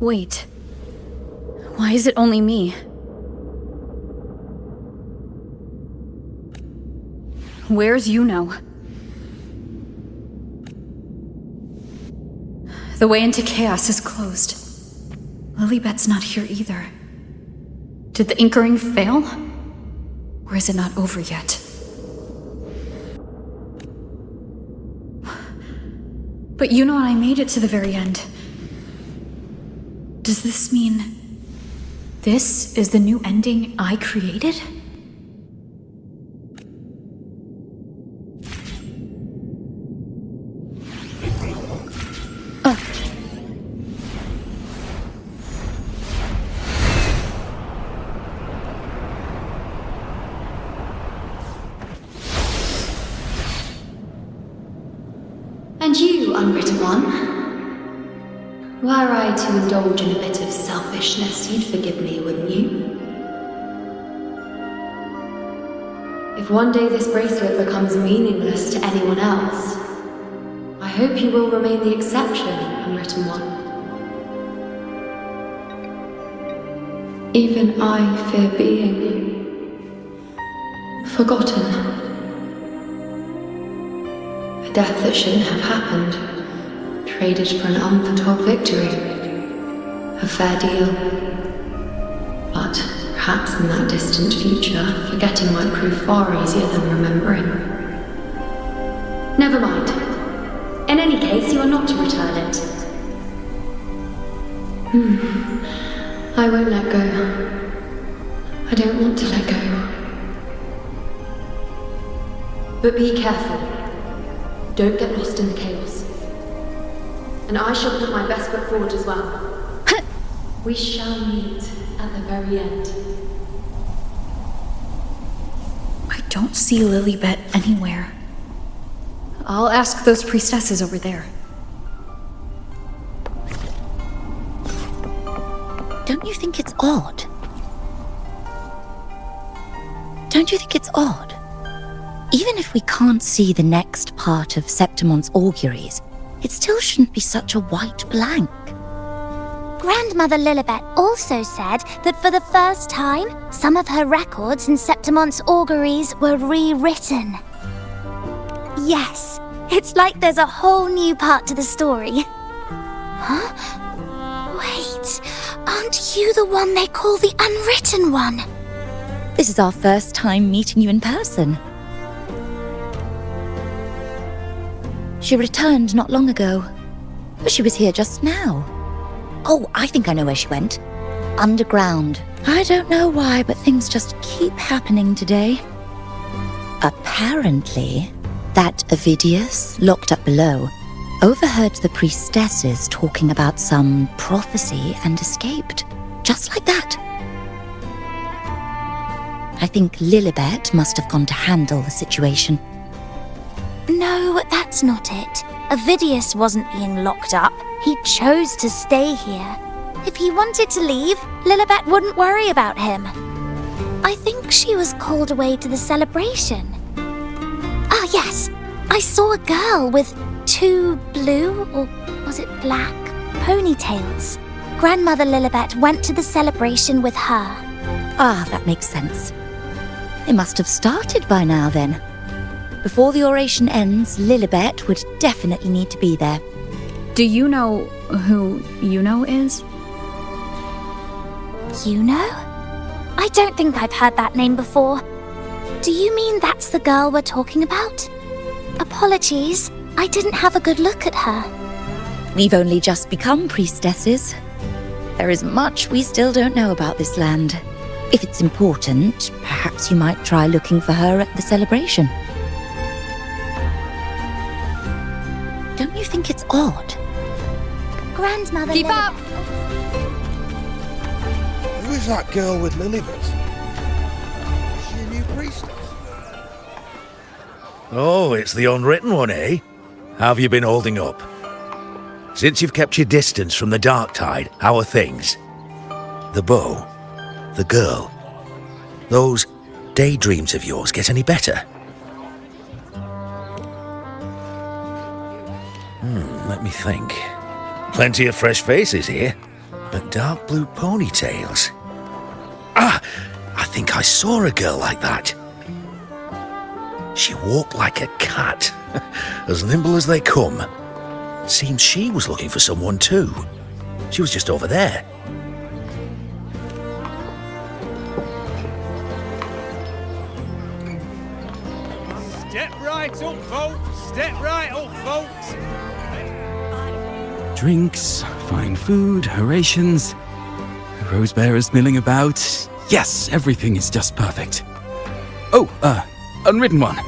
Wait. Why is it only me? Where's Iuno? The way into chaos is closed. Lilibet's not here either. Did the anchoring fail? Or is it not over yet? But Iuno and I made it to the very end. Does this mean this is the new ending I created? And you, unwritten one? Were I to indulge in a bit of selfishness, you'd forgive me, wouldn't you? If one day this bracelet becomes meaningless to anyone else, I hope you will remain the exception, unwritten one. Even I fear being forgotten. A death that shouldn't have happened. Traded for an unforetold victory. A fair deal. But perhaps in that distant future, forgetting might prove far easier than remembering. Never mind. In any case, you are not to return it. I won't let go. I don't want to let go. But be careful. Don't get lost in the chaos. And I shall put my best foot forward as well. We shall meet at the very end. I don't see Lilibet anywhere. I'll ask those priestesses over there. Don't you think it's odd? Don't you think it's odd? Even if we can't see the next part of Septimon's auguries, it still shouldn't be such a white blank. Grandmother Lilibet also said that for the first time, some of her records in Septimon's auguries were rewritten. Yes, it's like there's a whole new part to the story. Huh? Wait, aren't you the one they call the unwritten one? This is our first time meeting you in person. She returned not long ago, but she was here just now. Oh, I think I know where she went. Underground. I don't know why, but things just keep happening today. Apparently, that Ovidius, locked up below, overheard the priestesses talking about some prophecy and escaped. Just like that. I think Lilibet must have gone to handle the situation. No, that's not it. Ovidius wasn't being locked up. He chose to stay here. If he wanted to leave, Lilibet wouldn't worry about him. I think she was called away to the celebration. Ah, yes. I saw a girl with 2 blue, or was it black, ponytails. Grandmother Lilibet went to the celebration with her. Ah, that makes sense. It must have started by now then. Before the oration ends, Lilibet would definitely need to be there. Do you know who Iuno is? Iuno? I don't think I've heard that name before. Do you mean that's the girl we're talking about? Apologies, I didn't have a good look at her. We've only just become priestesses. There is much we still don't know about this land. If it's important, perhaps you might try looking for her at the celebration. Don't you think it's odd? Grandmother Keep up! Who is that girl with Lilibet? Is she a new priestess? Oh, it's the unwritten one, eh? How have you been holding up? Since you've kept your distance from the dark tide, how are things? The bow, the girl, those daydreams of yours get any better? Let me think. Plenty of fresh faces here, but dark blue ponytails. Ah, I think I saw a girl like that. She walked like a cat, as nimble as they come. Seems she was looking for someone too. She was just over there. Step right up, folks. Step right up, folks. Drinks, fine food, orations, rose bearers milling about. Yes, everything is just perfect. Oh, unwritten one.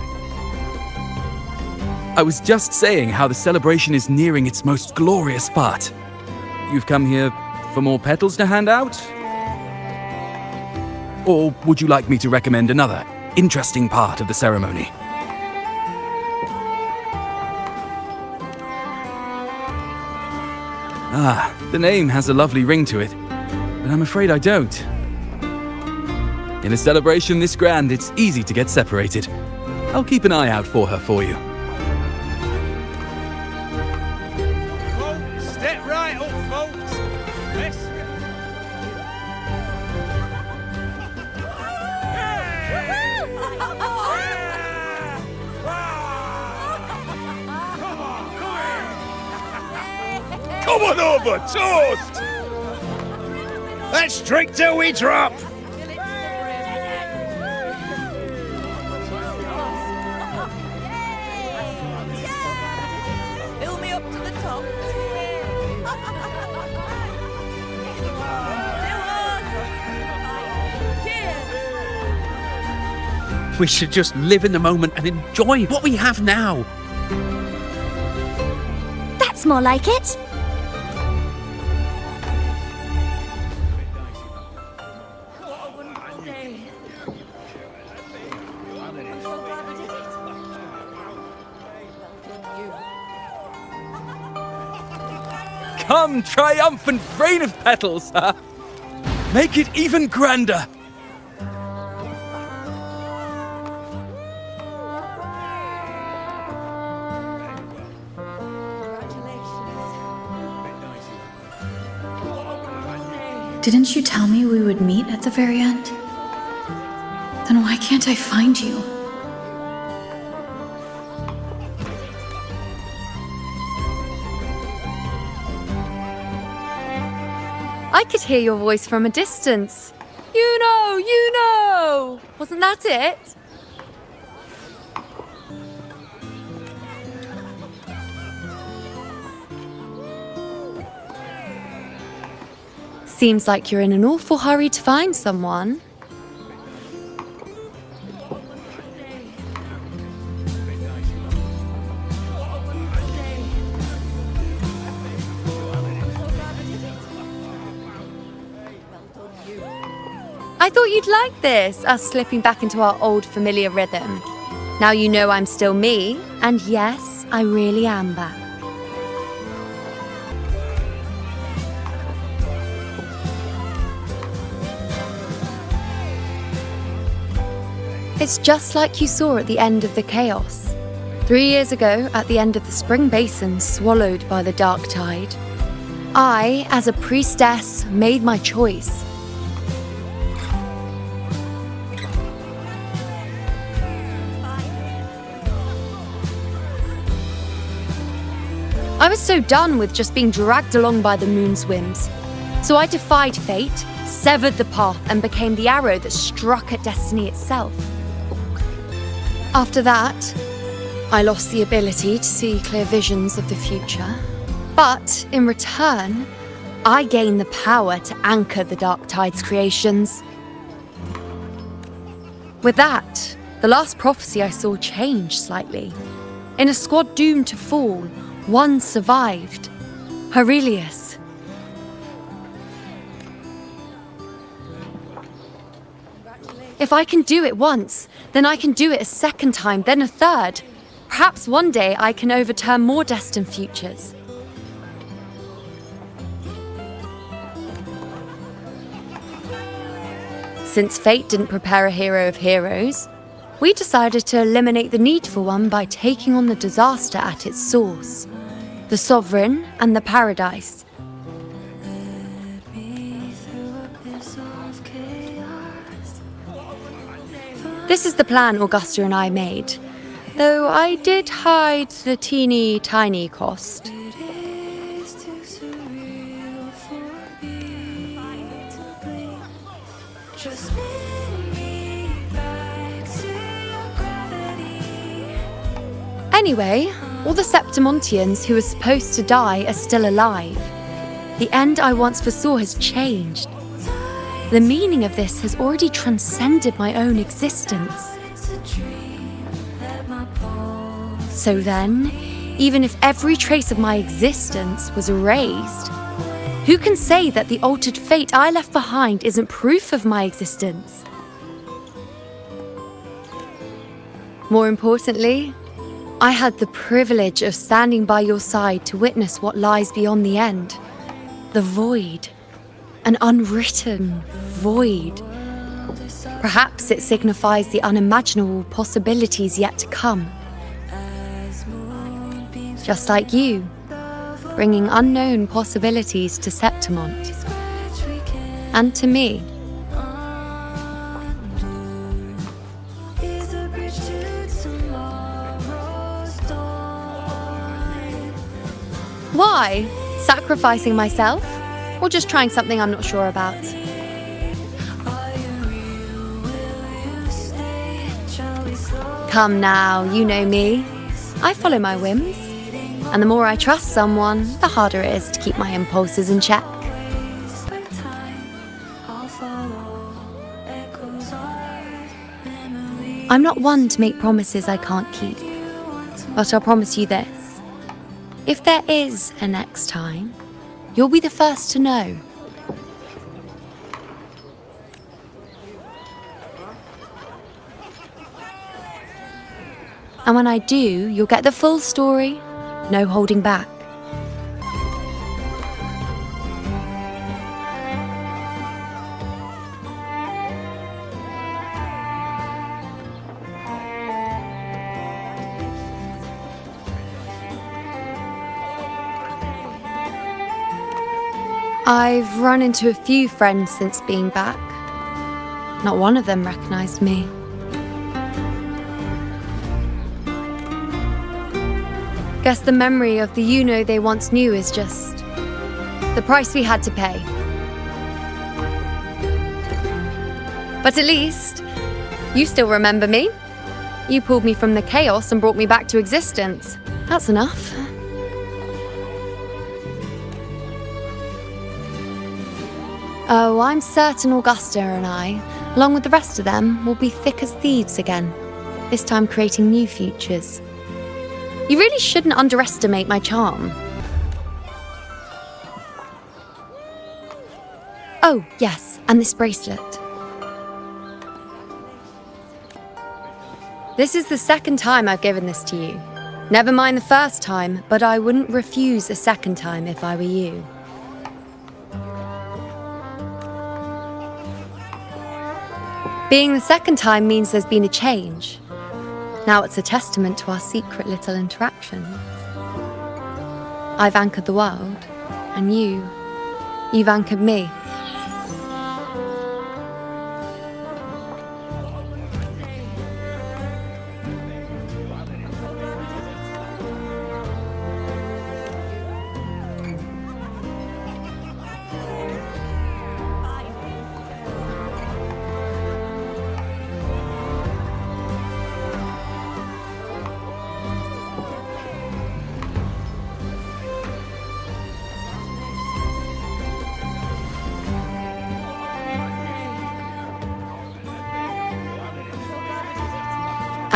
I was just saying how the celebration is nearing its most glorious part. You've come here for more petals to hand out? Or would you like me to recommend another interesting part of the ceremony? Ah, the name has a lovely ring to it, but I'm afraid I don't. In a celebration this grand, it's easy to get separated. I'll keep an eye out for her for you. Folks, step right up, folks. Yes. Come on over, toast! Let's drink till we drop! Fill me up to the top. We should just live in the moment and enjoy what we have now. That's more like it. Come, triumphant rain of petals! Make it even grander! Didn't you tell me we would meet at the very end? Then why can't I find you? I could hear your voice from a distance. Iuno! Wasn't that it? Seems like you're in an awful hurry to find someone. I thought you'd like this, us slipping back into our old familiar rhythm. Now you know I'm still me, and yes, I really am back. It's just like you saw at the end of the chaos. 3 years ago, at the end of the spring basin swallowed by the dark tide, I, as a priestess, made my choice. I was so done with just being dragged along by the moon's whims. So I defied fate, severed the path, and became the arrow that struck at destiny itself. After that, I lost the ability to see clear visions of the future. But in return, I gained the power to anchor the Dark Tide's creations. With that, the last prophecy I saw changed slightly. In a squad doomed to fall, one survived. Aurelius. If I can do it once, then I can do it a second time, then a third. Perhaps one day I can overturn more destined futures. Since fate didn't prepare a hero of heroes, we decided to eliminate the need for one by taking on the disaster at its source, the Sovereign and the Paradise. This is the plan Augusta and I made, though I did hide the teeny tiny cost. Anyway, all the Septimontians who were supposed to die are still alive. The end I once foresaw has changed. The meaning of this has already transcended my own existence. So then, even if every trace of my existence was erased, who can say that the altered fate I left behind isn't proof of my existence? More importantly, I had the privilege of standing by your side to witness what lies beyond the end. The void. An unwritten void. Perhaps it signifies the unimaginable possibilities yet to come. Just like you, bringing unknown possibilities to Septimont. And to me. Why? Sacrificing myself? Or just trying something I'm not sure about? Come now, you know me. I follow my whims. And the more I trust someone, the harder it is to keep my impulses in check. I'm not one to make promises I can't keep. But I'll promise you this. If there is a next time, you'll be the first to know. And when I do, you'll get the full story, no holding back. I've run into a few friends since being back. Not one of them recognized me. Guess the memory of the Iuno they once knew is just the price we had to pay. But at least, you still remember me. You pulled me from the chaos and brought me back to existence. That's enough. Oh, I'm certain Augusta and I, along with the rest of them, will be thick as thieves again, this time creating new futures. You really shouldn't underestimate my charm. Oh, yes, and this bracelet. This is the second time I've given this to you. Never mind the first time, but I wouldn't refuse a second time if I were you. Being the second time means there's been a change. Now it's a testament to our secret little interaction. I've anchored the world, and you've anchored me.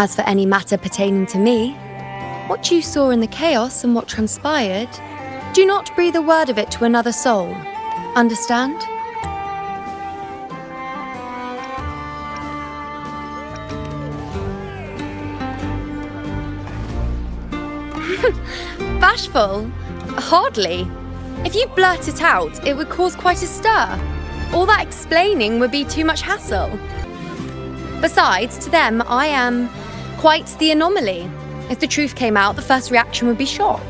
As for any matter pertaining to me, what you saw in the chaos and what transpired, do not breathe a word of it to another soul. Understand? Bashful? Hardly. If you blurt it out, it would cause quite a stir. All that explaining would be too much hassle. Besides, to them, I am quite the anomaly. If the truth came out, the first reaction would be shock.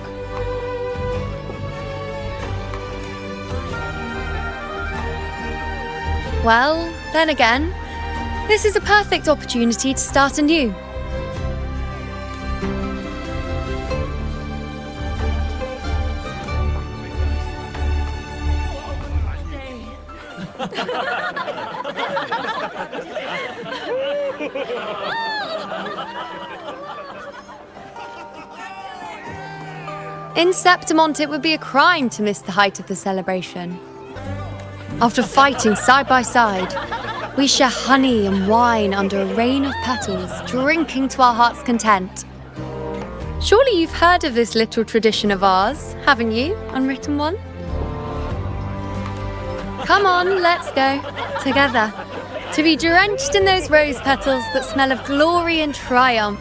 Well, then again, this is a perfect opportunity to start anew. In Septimont, it would be a crime to miss the height of the celebration. After fighting side by side, we share honey and wine under a rain of petals, drinking to our heart's content. Surely you've heard of this little tradition of ours, haven't you, unwritten one? Come on, let's go, together, to be drenched in those rose petals that smell of glory and triumph.